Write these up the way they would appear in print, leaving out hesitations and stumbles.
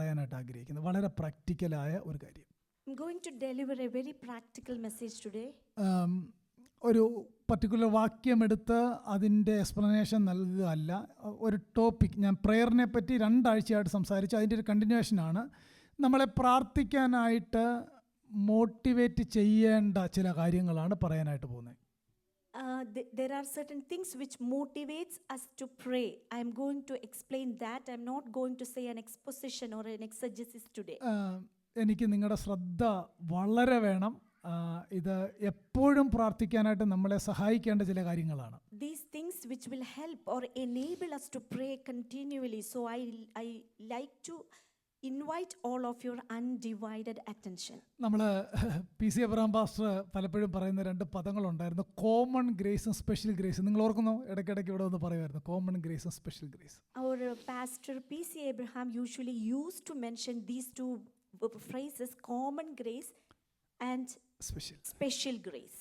പറയാനായിട്ട് ആഗ്രഹിക്കുന്നത്. വളരെ പ്രാക്ടിക്കലായ ഒരു കാര്യം. I'm going to deliver a very practical message today. ഒരു പർട്ടിക്കുലർ വാക്യമെടുത്ത് അതിൻ്റെ എക്സ്പ്ലനേഷൻ നൽകുകയല്ല. ഒരു ടോപ്പിക്, ഞാൻ പ്രെയറിനെ പറ്റി 2 ആഴ്ചയായിട്ട് സംസാരിച്ചു. അതിൻ്റെ ഒരു കണ്ടിന്യൂഷനാണ്. നമ്മളെ പ്രാർത്ഥിക്കാനായിട്ട് മോട്ടിവേറ്റ് ചെയ്യേണ്ട ചില കാര്യങ്ങളാണ് പറയാനായിട്ട് പോകുന്നത്. There are certain things which motivates us to pray. I am going to explain that. I am not going to say an exposition or an exegesis today. എനിക്ക് നിങ്ങളുടെ ശ്രദ്ധ വളരെ വേണം. ഇത് എപ്പോഴും പ്രാർത്ഥിക്കാനായിട്ട് നമ്മളെ സഹായിക്കേണ്ട ചില കാര്യങ്ങളാണ്. These things which will help or enable us to pray continually. So I like to invite all of your undivided attention. നമ്മൾ PC എബ്രഹാം പാസ്റ്റർ പലപ്പോഴും പറയുന്ന 2 പദങ്ങളുണ്ടായിരുന്നു, കോമൺ ഗ്രേസും സ്പെഷ്യൽ ഗ്രേസും. നിങ്ങൾ ഓർക്കുന്നോ? ഇടയ്ക്കിടയ്ക്ക് ഇവിടെ ഒന്ന് പറയുമായിരുന്നു, കോമൺ ഗ്രേസും special grace. Our pastor PC Abraham usually used to mention these 2 phrases, common grace and special grace.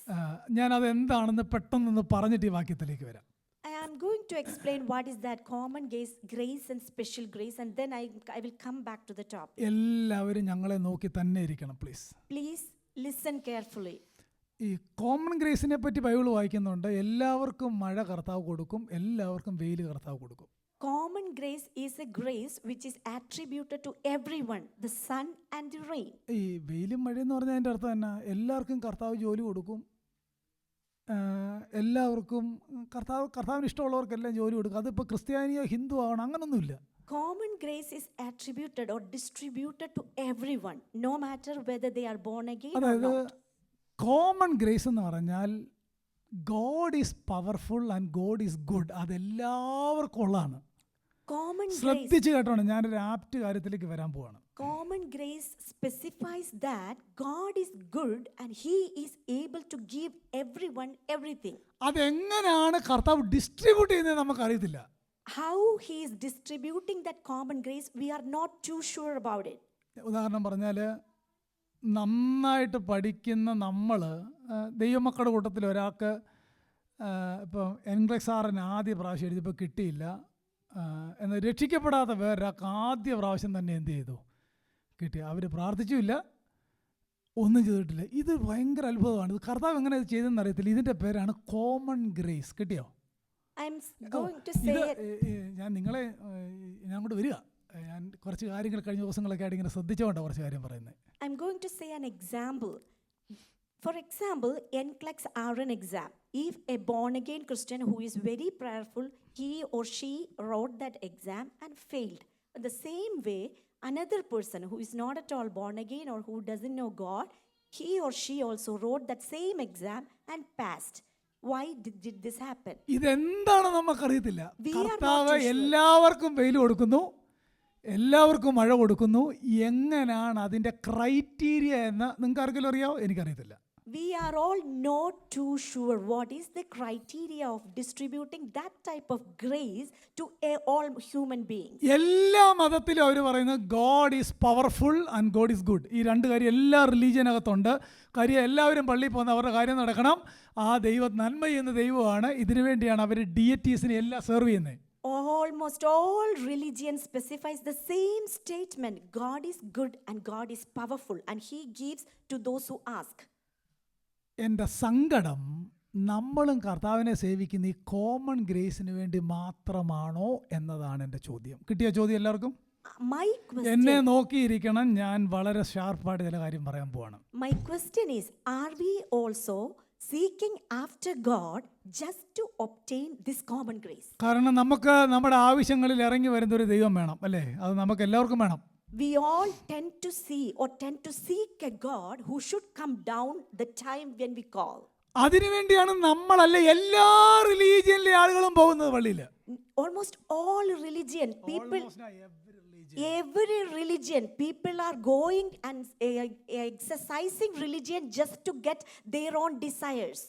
ഞാൻ അത് എന്താണെന്ന് പെട്ടെന്ന് പറഞ്ഞിട്ട് ഈ വാക്യത്തിലേക്ക് വരാം. I am going to explain what is that common grace and special grace, and then I will come back to the topic. എല്ലാവരും ഞങ്ങളെ നോക്കി തന്നെ ഇരിക്കണം, പ്ലീസ്. Please listen carefully. ഈ കോമൺ ഗ്രേസിനെ പറ്റി ബൈബിൾ വായിക്കുന്നുണ്ട്. എല്ലാവർക്കും മഴ കർത്താവ് കൊടുക്കും, എല്ലാവർക്കും വെയിൽ കർത്താവ് കൊടുക്കും. Common grace is a grace which is attributed to everyone, the sun and the rain. ഈ വെയിലും മഴയെന്ന് പറഞ്ഞാൽ അതിൻ്റെ അർത്ഥം എന്നാ? എല്ലാവർക്കും കർത്താവ് ജോലി കൊടുക്കും, എല്ലാവർക്കും കർത്താവിന് ഇഷ്ടമുള്ളവർക്കെല്ലാം ജോലി കൊടുക്കും. അതിപ്പോൾ ക്രിസ്ത്യാനിയോ ഹിന്ദു ആവണം അങ്ങനൊന്നുമില്ല. Common grace is attributed or distributed to everyone, no matter whether they are born again or not. Common grace എന്ന് പറഞ്ഞാൽ God is powerful and God is good. അതെല്ലാവർക്കും ഉള്ളതാണ്. ശ്രദ്ധിച്ച് കേട്ടോണം, ഞാനൊരു ആപ്റ്റ് കാര്യത്തിലേക്ക് വരാൻ പോവാണ്. Common grace specifies that God is good and He is able to give everyone everything. അതെങ്ങനെയാണ് കർത്താവ് ഡിസ്ട്രിബ്യൂട്ട് ചെയ്യുന്നത് നമുക്കറിയത്തില്ല. How He is distributing that common grace, we are not too sure about it. ഉദാഹരണം പറഞ്ഞാൽ, നന്നായിട്ട് പഠിക്കുന്ന നമ്മൾ, ദൈവമക്കളുടെ കൂട്ടത്തിൽ ഒരാൾക്ക് ഇപ്പം എൻഗ്ലക്സ് ആറിന് ആദ്യ പ്രാവശ്യം എഴുതിയപ്പോൾ കിട്ടിയില്ല, എന്നാൽ രക്ഷിക്കപ്പെടാത്ത വേറൊരാൾക്ക് ആദ്യ പ്രാവശ്യം തന്നെ എന്ത് ചെയ്തു? കിട്ടി. അവർ പ്രാർത്ഥിച്ചുമില്ല, ഒന്നും ചെയ്തിട്ടില്ല. ഇത് ഭയങ്കര അത്ഭുതമാണ്. ഇത് കർത്താവ് എങ്ങനെ ഇത് ചെയ്തെന്ന് അറിയത്തില്ല. ഇതിൻ്റെ പേരാണ് കോമൺ ഗ്രേസ്. കിട്ടിയോ? ഞാൻ നിങ്ങളെ ഞാൻ അങ്ങോട്ട് വരിക. ഞാൻ കുറച്ച് കാര്യങ്ങൾ കഴിഞ്ഞ ദിവസങ്ങളൊക്കെ ആയിട്ട് ഇങ്ങനെ ശ്രദ്ധിച്ചുകൊണ്ടാണ് കുറച്ച് കാര്യം പറയുന്നത്. I'm going to say an example. For example, NCLEX RN exam. If a born-again Christian who is very prayerful, he or she wrote that exam and failed. In the same way, another person who is not at all born-again or who doesn't know God, he or she also wrote that same exam and passed. Why did this happen? ഇതെന്താണ് നമുക്കറിയത്തില്ല. കർത്താവ് എല്ലാവർക്കും വെയിൽ കൊടുക്കുന്നു, എല്ലാവർക്കും മഴ കൊടുക്കുന്നു. എങ്ങനെയാണ് അതിൻ്റെ ക്രൈറ്റീരിയ എന്ന് നിങ്ങൾക്ക് ആർക്കെങ്കിലും അറിയാമോ? എനിക്കറിയത്തില്ല. We are all not too sure what is the criteria of distributing that type of grace to all human beings. എല്ലാ മതത്തിലും അവർ പറയുന്നത് God is powerful and God is good. ഈ 2 കാര്യം എല്ലാ റിലീജിയനകത്തുണ്ട്. കാര്യം എല്ലാവരും പള്ളിയിൽ പോകുന്ന അവരുടെ കാര്യം നടക്കണം. ആ ദൈവം നന്മ ചെയ്യുന്ന ദൈവമാണ്. ഇതിനു വേണ്ടിയാണ് അവർ ഡിയറ്റീസിനെ എല്ലാം സെർവ് ചെയ്യുന്നത്. Almost all religion specifies the same statement. God is good and God is powerful and He gives to those who ask. എൻ്റെ സങ്കടം, നമ്മളും കർത്താവിനെ സേവിക്കുന്ന ഈ കോമൺ ഗ്രേസിന് വേണ്ടി മാത്രമാണോ എന്നതാണ് എൻ്റെ ചോദ്യം. കിട്ടിയ ചോദ്യം എല്ലാവർക്കും? എന്നെ നോക്കിയിരിക്കണം, ഞാൻ വളരെ ഷാർപ്പായിട്ട് ചില കാര്യം പറയാൻ പോവാണ്. My question is, are we also seeking after God just to obtain this common grace? കാരണം നമുക്ക് നമ്മുടെ ആവശ്യങ്ങളിൽ ഇറങ്ങി വരുന്ന ഒരു ദൈവം വേണം, അല്ലേ? അത് നമുക്ക് എല്ലാവർക്കും വേണം. We all tend to see or tend to seek a God who should come down the time when we call. അതിനുവേണ്ടിയാണ് നമ്മളല്ല എല്ലാ റിലീജിയനിലെ ആളുകളും പോകുന്നത് പള്ളിയിൽ. Almost all religion people, every religion people are going and exercising religion just to get their own desires.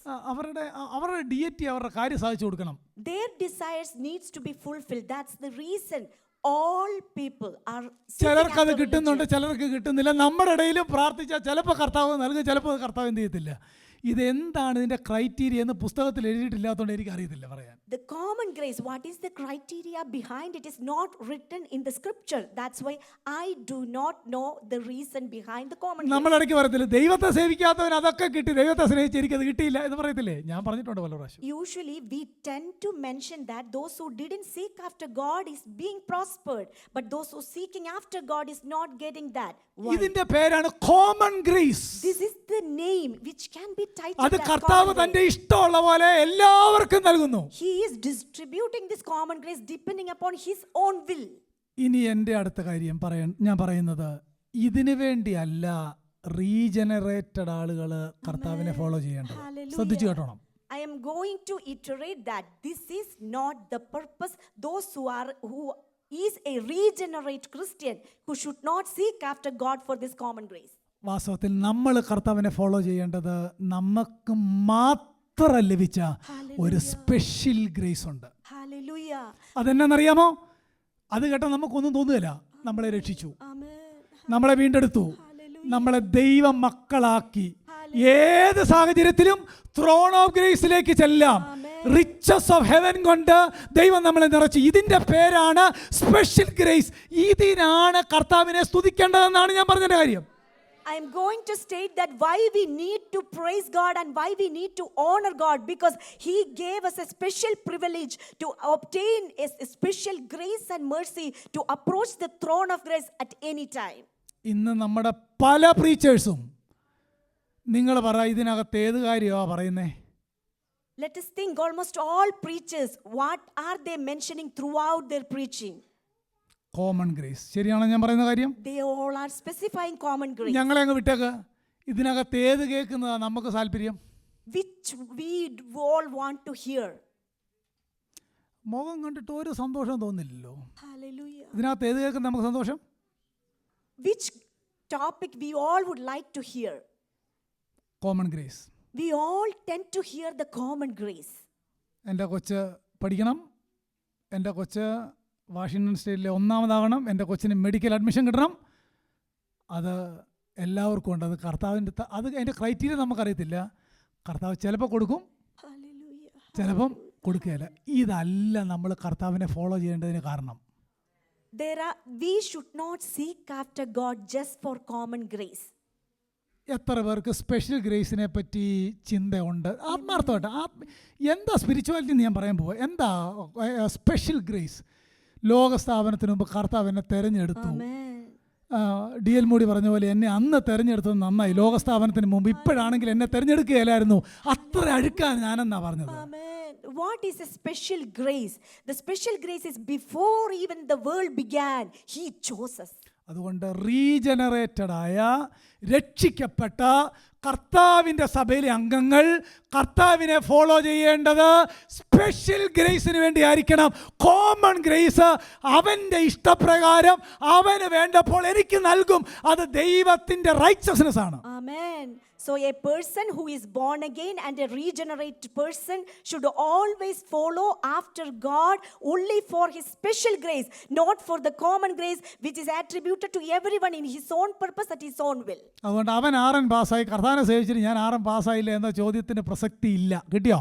അവരുടെ deity, അവരുടെ കാര്യം സാധിച്ചു കൊടുക്കണം. Their desires needs to be fulfilled. That's the reason all people are. ചിലർക്ക് അത് കിട്ടുന്നുണ്ട്, ചിലർക്ക് കിട്ടുന്നില്ല. നമ്മുടെ ഇടയിൽ പ്രാർത്ഥിച്ചാൽ ചിലപ്പോൾ കർത്താവ് നൽകും, ചിലപ്പോൾ കർത്താവ് എന്ത് ചെയ്യത്തില്ല. ഇതെന്താണ് ഇതിൻ്റെ ക്രൈറ്റീരിയ എന്ന് പുസ്തകത്തിൽ എഴുതിയിട്ടില്ലാത്തതുകൊണ്ട് എനിക്ക് അറിയത്തില്ല പറയാൻ. The common grace, what is the criteria behind it is not written in the scripture. That's why I do not know the reason behind the common grace. നമ്മളിടയ്ക്ക് പറയത്തില്ല ദൈവത്തെ സേവിക്കാത്തവൻ അതൊക്കെ കിട്ടി, ദൈവത്തെ സ്നേഹിച്ച് എനിക്കത് കിട്ടിയില്ല എന്ന് പറയത്തില്ലേ? ഞാൻ പറഞ്ഞിട്ടുണ്ട് പല പ്രാവശ്യം. Usually we tend to mention that those who didn't seek after God is being prospered, but those who seeking after God is not getting that. Why? ഇതിന്റെ പേരാണ് common grace. This is the name which can be titled അത് as കർത്താവ് common തന്റെ grace. ഇഷ്ടമുള്ള പോലെ എല്ലാവർക്കും നൽകുന്നു. He is distributing this common grace depending upon his own will. ഇനി എൻ്റെ അടുത്ത കാര്യം ഞാൻ പറയുന്നത് ഇതിനു വേണ്ടിയല്ല റീജനറേറ്റഡ് ആളുകൾ കർത്താവിനെ ഫോളോ ചെയ്യേണ്ടത്. Hallelujah. ശ്രദ്ധിച്ചു കേട്ടോണം. I am going to iterate that this is not the purpose. Those who is a regenerate Christian who should not seek after God for this common grace. വാസ്തവത്തിൽ നമ്മൾ കർത്താവിനെ ഫോളോ ചെയ്യേണ്ടത് നമുക്ക് മാത്രം ലഭിച്ച ഒരു സ്പെഷ്യൽ ഗ്രേസ് ഉണ്ട്. Hallelujah. അതെന്നറിയാമോ? അത് കേട്ടാൽ നമുക്കൊന്നും തോന്നുകയില്ല. നമ്മളെ രക്ഷിച്ചു, Amen. നമ്മളെ വീണ്ടെടുത്തു, നമ്മളെ ദൈവ മക്കളാക്കി. ഏത് സാഹചര്യത്തിലും ത്രോൺ ഓഫ് ഗ്രേസിലേക്ക് ചെല്ലാം. റിച്ചസ് ഓഫ് ഹെവൻ കൊണ്ട് ദൈവം നമ്മളെ നിറച്ചു. ഇതിൻ്റെ പേരാണ് സ്പെഷ്യൽ ഗ്രേസ്. ഇതിനാണ് കർത്താവിനെ സ്തുതിക്കേണ്ടതെന്നാണ് ഞാൻ പറഞ്ഞ കാര്യം. I am going to state that why we need to praise God and why we need to honor God, because He gave us a special privilege to obtain a special grace and mercy to approach the throne of grace at any time. ഇന്ന് നമ്മുടെ പല പ്രീച്ചേഴ്സും നിങ്ങൾ പറ ഇതിനകത്ത് ഏത് കാര്യമാണ് പറയുന്നേ? Let us think, almost all preachers, what are they mentioning throughout their preaching? Common grace. ശരിയാണോ ഞാൻ പറയുന്ന കാര്യം? They all are specifying common grace, ഞങ്ങളെ അങ്ങ് വിട്ടേക്ക്. ഇതിനകത്ത് ഏത് കേൾക്കുന്നതാണ് നമുക്ക് താല്പര്യം? which we all want to hear. മുഖം കണ്ടിട്ട് ഒരു സന്തോഷം തോന്നില്ലല്ലോ. Hallelujah. ഇതിനകത്ത് ഏത് കേൾക്കുന്ന നമുക്ക് സന്തോഷം? Which topic we all would like to hear? Common grace. We all tend to hear the common grace. എൻ്റെ കൊച്ച് പഠിക്കണം, എൻ്റെ കൊച്ച് വാഷിങ്ടൺ സ്റ്റേറ്റിലെ ഒന്നാമതാകണം, എൻ്റെ കൊച്ചിന് മെഡിക്കൽ അഡ്മിഷൻ കിട്ടണം. അത് എല്ലാവർക്കും ഉണ്ട്. അത് കർത്താവിൻ്റെ അത് അതിൻ്റെ ക്രൈറ്റീരിയ നമുക്കറിയത്തില്ല. കർത്താവ് ചിലപ്പോൾ കൊടുക്കും, Hallelujah. ചിലപ്പം കൊടുക്കുകയില്ല. ഇതല്ല നമ്മൾ കർത്താവിനെ ഫോളോ ചെയ്യേണ്ടതിന് കാരണം. We should not seek after God just for common grace. എത്ര പേർക്ക് സ്പെഷ്യൽ ഗ്രേസിനെ പറ്റി ചിന്തയുണ്ട്? ആത്മാർത്ഥമായിട്ട് എന്താ സ്പിരിച്വാലിറ്റി എന്ന് ഞാൻ പറയാൻ പോവുക. എന്താ സ്പെഷ്യൽ ഗ്രേസ്? ലോകസ്ഥാപനത്തിന് മുമ്പ് കർത്താവ് എന്നെ തെരഞ്ഞെടുത്തു. DL മൂടി പറഞ്ഞ പോലെ എന്നെ അന്ന് തെരഞ്ഞെടുത്തത് നന്നായി. ലോകസ്ഥാപനത്തിന് മുമ്പ്. ഇപ്പോഴാണെങ്കിൽ എന്നെ തെരഞ്ഞെടുക്കുകയില്ലായിരുന്നു. അത്ര അഴുക്കാൻ ഞാനെന്നാ പറഞ്ഞത്. What is a special grace? The special grace is before even the world began, He chose us. അതുകൊണ്ട് റീജനറേറ്റഡായ രക്ഷിക്കപ്പെട്ട കർത്താവിൻ്റെ സഭയിലെ അംഗങ്ങൾ കർത്താവിനെ ഫോളോ ചെയ്യേണ്ടത് സ്പെഷ്യൽ ഗ്രേസിന് വേണ്ടി ആയിരിക്കണം. കോമൺ ഗ്രേസ് അവൻ്റെ ഇഷ്ടപ്രകാരം അവന് വേണ്ടപ്പോൾ എനിക്ക് നൽകും. അത് ദൈവത്തിൻ്റെ റൈറ്റ്സസ്നെസ് ആണ്. Amen. So a person who is born again and a regenerated person should always follow after God only for His special grace, not for the common grace which is attributed to everyone in his own purpose at his own will. അതുകൊണ്ട് അവൻ 6 പാസ്സായി, കർത്താവിനെ സേവിച്ചിട്ട് ഞാൻ 6 പാസ്സായില്ല എന്ന ചോദ്യത്തിന് പ്രസക്തി ഇല്ല. കിട്ടിയോ?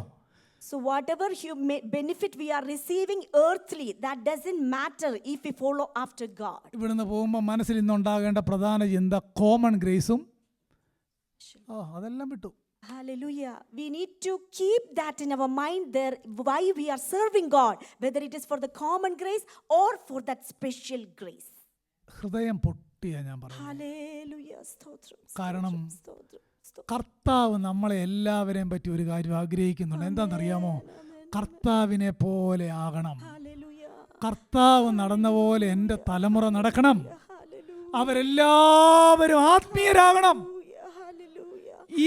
So whatever benefit we are receiving earthly, that doesn't matter if we follow after God. ഇവിടുന്ന് പോകുമ്പോൾ മനസ്സിൽ ഇന്നുണ്ടാകേണ്ട പ്രധാന ചിന്ത കോമൺ ഗ്രേസും അതെല്ലാം വിട്ടു. Hallelujah. We need to keep that in our mind there, why we are serving God, whether it is for the common grace or for that special grace. ഹൃദയം പൊട്ടിയാ ഞാൻ പറയുന്നത്. Hallelujah. സ്തോത്രം. കാരണം കർത്താവ് നമ്മളെ എല്ലാവരെയും പറ്റി ഒരു കാര്യം ആഗ്രഹിക്കുന്നുണ്ട്. എന്താണെന്നറിയാമോ? കർത്താവിനെ പോലെ ആകണം. കർത്താവ് നടന്ന പോലെ എൻ്റെ തലമുറ നടക്കണം. അവരെല്ലാവരും ആത്മീയരാകണം.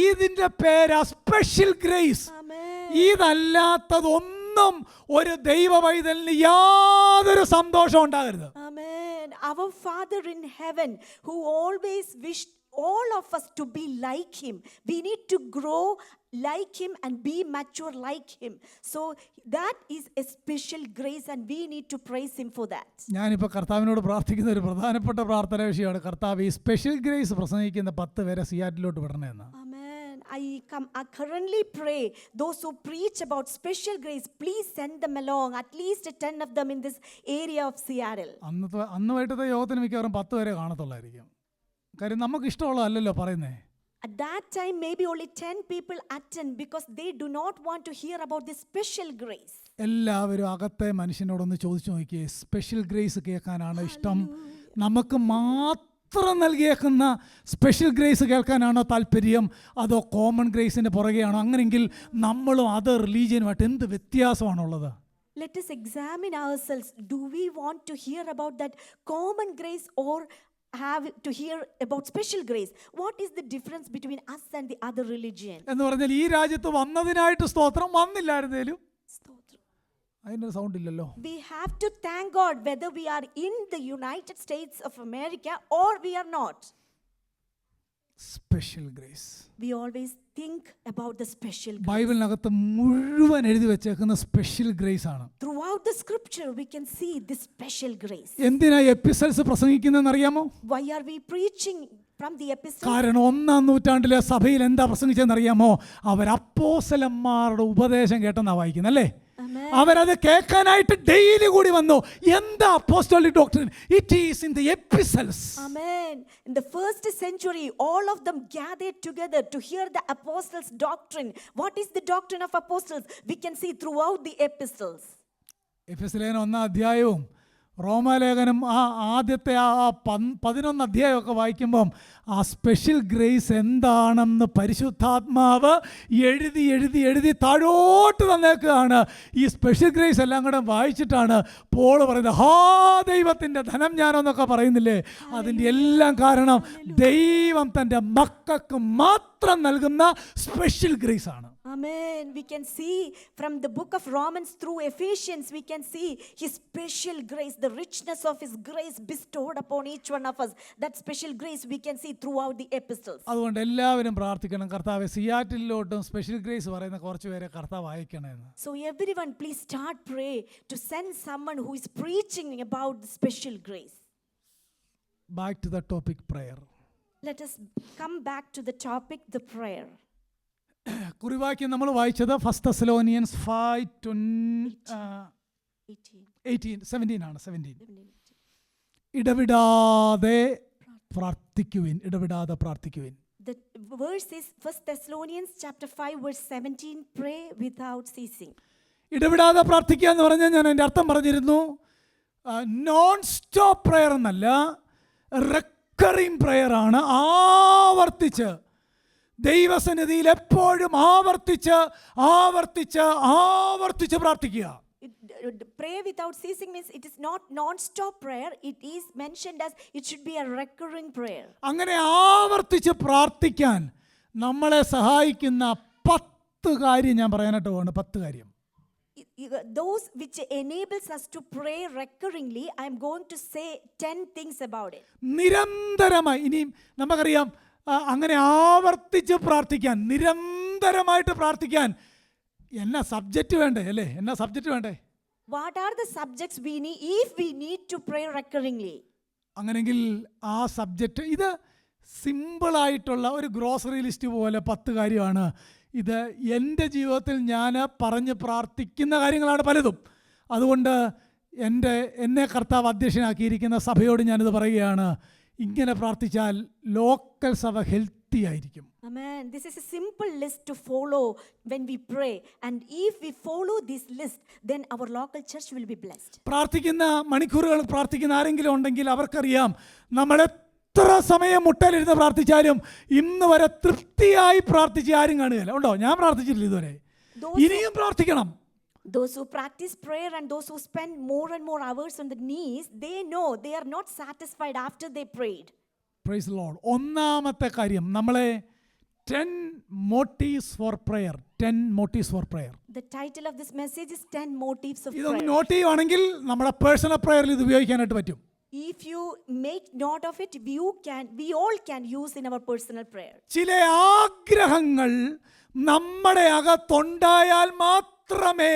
ഇതിൻ്റെ പേരാ സ്പെഷ്യൽ ഗ്രേസ്. ഇതല്ലാത്തതൊന്നും ഒരു ദൈവ പൈതലിന് യാതൊരു സന്തോഷം ഉണ്ടാകരുത്. Our Father in heaven, who always wished all of us to be like Him, we need to grow like Him and be mature like Him. So that is a special grace and we need to praise Him for that. ഞാനിപ്പോൾ കർത്താവിനോട് പ്രാർത്ഥിക്കുന്ന ഒരു പ്രധാനപ്പെട്ട പ്രാർത്ഥന വിഷയമാണ്. കർത്താവ് ഈ special grace പ്രസംഗിക്കുന്ന 10 പേരെ സിയാറ്റിലോട്ട് വിടണമെന്ന്. Amen. I currently pray those who preach about special grace, please send them along, at least 10 of them in this area of Seattle. അന്ന് വൈകിട്ടത്തെ യോഗത്തിന് മിക്കവാറും 10 പേരെ കാണത്തുള്ളായിരിക്കും. കാര്യം നമുക്ക് ഇഷ്ടമുള്ളതല്ലല്ലോ പറയുന്നേ. At that time, maybe only 10 people attend because they do not want to hear about this special grace. എല്ലാവരും അകത്തെ മനുഷ്യനോടൊന്ന് ചോദിച്ചു നോക്കിയേ, സ്പെഷ്യൽ ഗ്രേസ് കേൾക്കാനാണ് ഇഷ്ടം, നമുക്ക് മാത്രം നൽകിയേക്കുന്ന സ്പെഷ്യൽ ഗ്രേസ് കേൾക്കാനാണോ താല്പര്യം, അതോ കോമൺ ഗ്രേസിൻ്റെ പുറകെയാണോ? അങ്ങനെയെങ്കിൽ നമ്മളും അതർ റിലീജിയനുമായിട്ട് എന്ത് വ്യത്യാസമാണുള്ളത്? Let us examine ourselves. Do we want to hear about that common grace or have to hear about special grace? What is the difference between us and the other religion? എന്ന് പറഞ്ഞാൽ ഈ രാജ്യത്ത് വന്നതിനായിട്ട് സ്തോത്രം, വന്നില്ലായിരുന്നേലും അതിൻ്റെ sound ഇല്ലല്ലോ. We have to thank God whether we are in the United States of America or we are not. Special grace. We always think about the special grace. ബൈബിളിനകത്ത് മുഴുവൻ എഴുതി വെച്ചേക്കുന്ന സ്പെഷ്യൽ ഗ്രേസ് ആണ്. Throughout the scripture we can see this special grace. എന്തിനാ epistles പ്രസംഗിക്കുന്നതെന്ന് അറിയാമോ? Why are we preaching from the epistle? കാരണം 1-ാം നൂറ്റാണ്ടിലെ സഭയിൽ എന്താ പ്രസംഗിച്ചതെന്ന് അറിയാമോ? അവർ അപ്പോസ്തലന്മാരുടെ ഉപദേശം കേട്ടെന്നാ വായിക്കുന്നത് അല്ലേ? അവരത് കേൾക്കാനായിട്ട് ഡെയിലി കൂടി വന്നു. എന്താ apostolic doctrine? It is in the epistles. Amen. In the first century, all of them gathered together to hear the apostles' doctrine. What is the doctrine of apostles? We can see throughout the epistles. എഫെസ്യ ലേഖനം 1-ാം അധ്യായവും റോമാലേഖനം ആദ്യത്തെ 11 അധ്യായമൊക്കെ വായിക്കുമ്പം ആ special grace എന്താണെന്ന് പരിശുദ്ധാത്മാവ് എഴുതി എഴുതി എഴുതി താഴോട്ട് തന്നേക്കുകയാണ്. ഈ സ്പെഷ്യൽ ഗ്രേസ് എല്ലാം കൂടെ വായിച്ചിട്ടാണ് പോൾ പറയുന്നത്, ഹാ ദൈവത്തിൻ്റെ ധനം ഞാനെന്നൊക്കെ പറയുന്നില്ലേ. അതിൻ്റെ എല്ലാം കാരണം ദൈവം തൻ്റെ മക്കൾക്ക് മാത്രം നൽകുന്ന സ്പെഷ്യൽ ഗ്രേസ് ആണ്. Amen. We can see from the book of Romans through Ephesians, we can see his special grace, the richness of his grace bestowed upon each one of us. That special grace we can see throughout the epistles. അതുകൊണ്ട് എല്ലാവരും പ്രാർത്ഥിക്കണം, കർത്താവേ സിയാറ്റിലോട്ടും special grace പറയുന്ന കുറച്ച് പേരെ കർത്താവ് അയക്കണമെന്ന്. So everyone please start pray to send someone who is preaching about the special grace. Back to the topic, prayer. Let us come back to the topic, the prayer. കുറിവാക്യം നമ്മൾ വായിച്ചത് 1 Thessalonians 5:17 ആണ്. 17 ഇടവിടാതെ പ്രാർത്ഥിക്കുവിൻ, ഇടവിടാതെ പ്രാർത്ഥിക്കുവിൻ. The verse is 1 Thessalonians chapter 5 verse 17, pray without ceasing. ഇടവിടാതെ പ്രാർത്ഥിക്കുക എന്ന് പറഞ്ഞാൽ ഞാൻ എൻ്റെ അർത്ഥം പറഞ്ഞിരുന്നു. നോൺ സ്റ്റോപ്പ് പ്രയർ എന്നല്ല, റെക്കറിംഗ് പ്രയർ ആണ്. ആവർത്തിച്ച് ദൈവസന്നിധിയിൽ എപ്പോഴും ആവർത്തിച്ച് ആവർത്തിച്ച് ആവർത്തിച്ച് പ്രാർത്ഥിക്കുക. Pray without ceasing means it is not non-stop prayer. It is mentioned as it should be a recurring prayer. അങ്ങനെ ആവർത്തിച്ച് പ്രാർത്ഥിക്കാൻ നമ്മളെ സഹായിക്കുന്ന 10 കാര്യം ഞാൻ പറയാനായിട്ട് പോവാണ്. 10 കാര്യം. Those which enables us to pray recurringly, I am going to say 10 things about it. നിരന്തരമായി, ഇനിയും നമുക്കറിയാം, അങ്ങനെ ആവർത്തിച്ച് പ്രാർത്ഥിക്കാൻ, നിരന്തരമായിട്ട് പ്രാർത്ഥിക്കാൻ എന്നാ സബ്ജക്റ്റ് വേണ്ടേ അല്ലേ? എന്നാ സബ്ജക്റ്റ് വേണ്ടേ? What are the subjects we need if we need to pray recurringly? അങ്ങനെങ്കിൽ ആ സബ്ജക്റ്റ്, ഇത് സിമ്പിളായിട്ടുള്ള ഒരു ഗ്രോസറി ലിസ്റ്റ് പോലെ 10 കാര്യമാണ്. ഇത് എൻ്റെ ജീവിതത്തിൽ ഞാൻ പറഞ്ഞ് പ്രാർത്ഥിക്കുന്ന കാര്യങ്ങളാണ് പലതും. അതുകൊണ്ട് എന്നെ കർത്താവ് അധ്യക്ഷനാക്കിയിരിക്കുന്ന സഭയോട് ഞാനിത് പറയുകയാണ്, ഇങ്ങനെ പ്രാർത്ഥിച്ചാൽ ലോക്കൽ സഭ ഹെൽത്തി ആയിരിക്കും. Amen. This is a simple list to follow when we pray, and if we follow this list, then our local church will be blessed. പ്രാർത്ഥിക്കുന്ന മണിക്കൂറുകൾ പ്രാർത്ഥിക്കുന്ന ആരെങ്കിലും ഉണ്ടെങ്കിൽ അവർക്കറിയാം, നമ്മൾ എത്ര സമയം മുട്ടലിരുന്ന് പ്രാർത്ഥിച്ചാലും ഇന്ന് വരെ തൃപ്തിയായി പ്രാർത്ഥിച്ച് ആരും കാണുകയില്ല. ഉണ്ടോ? ഞാൻ പ്രാർത്ഥിച്ചിട്ടില്ല ഇതുവരെ. ഇനിയും പ്രാർത്ഥിക്കണം. Those who practice prayer and those who spend more and more hours on the knees, they know they are not satisfied after they prayed. Praise the Lord. ഒന്നാമത്തെ കാര്യം, നമ്മളെ 10 motives for prayer. 10 motives for prayer. The title of this message is 10 motives of ഇതൊന്ന് prayer. Not ചെയ്യുവാണെങ്കിൽ നമ്മുടെ personal പ്രയറിൽ ഇത് ഉപയോഗിക്കാനായിട്ട് പറ്റും. If you make note of it, we all can use in our personal prayer. ചില ആഗ്രഹങ്ങൾ നമ്മുടെ അകത്തുണ്ടായാൽ മാത്രം മാത്രമേ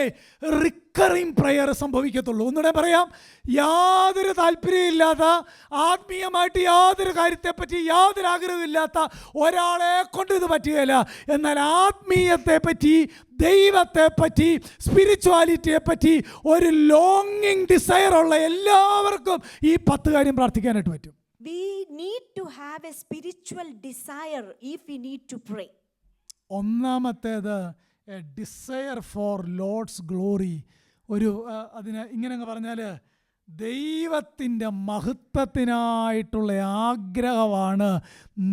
റിക്കറിങ് പ്രയർ സംഭവിക്കത്തുള്ളൂ. ഒന്നുകൂടെ പറയാം, യാതൊരു താല്പര്യമില്ലാത്ത, ആത്മീയമായിട്ട് യാതൊരു കാര്യത്തെപ്പറ്റി യാതൊരു ആഗ്രഹമില്ലാത്ത ഒരാളെ കൊണ്ട് ഇത് പറ്റുകയില്ല. എന്നാൽ ആത്മീയത്തെ പറ്റി, ദൈവത്തെ പറ്റി, സ്പിരിച്വാലിറ്റിയെ പറ്റി ഒരു ലോങ്ങിങ് ഡിസയർ ഉള്ള എല്ലാവർക്കും ഈ 10 കാര്യം പ്രാർത്ഥിക്കാനായിട്ട് പറ്റും. We need to have a spiritual desire if we need to pray. ഒന്നാമത്തേത് a desire for Lord's glory. അതിന് ഇങ്ങനെ അങ്ങ് പറഞ്ഞാൽ ദൈവത്തിൻ്റെ മഹത്വത്തിനായിട്ടുള്ള ആഗ്രഹമാണ്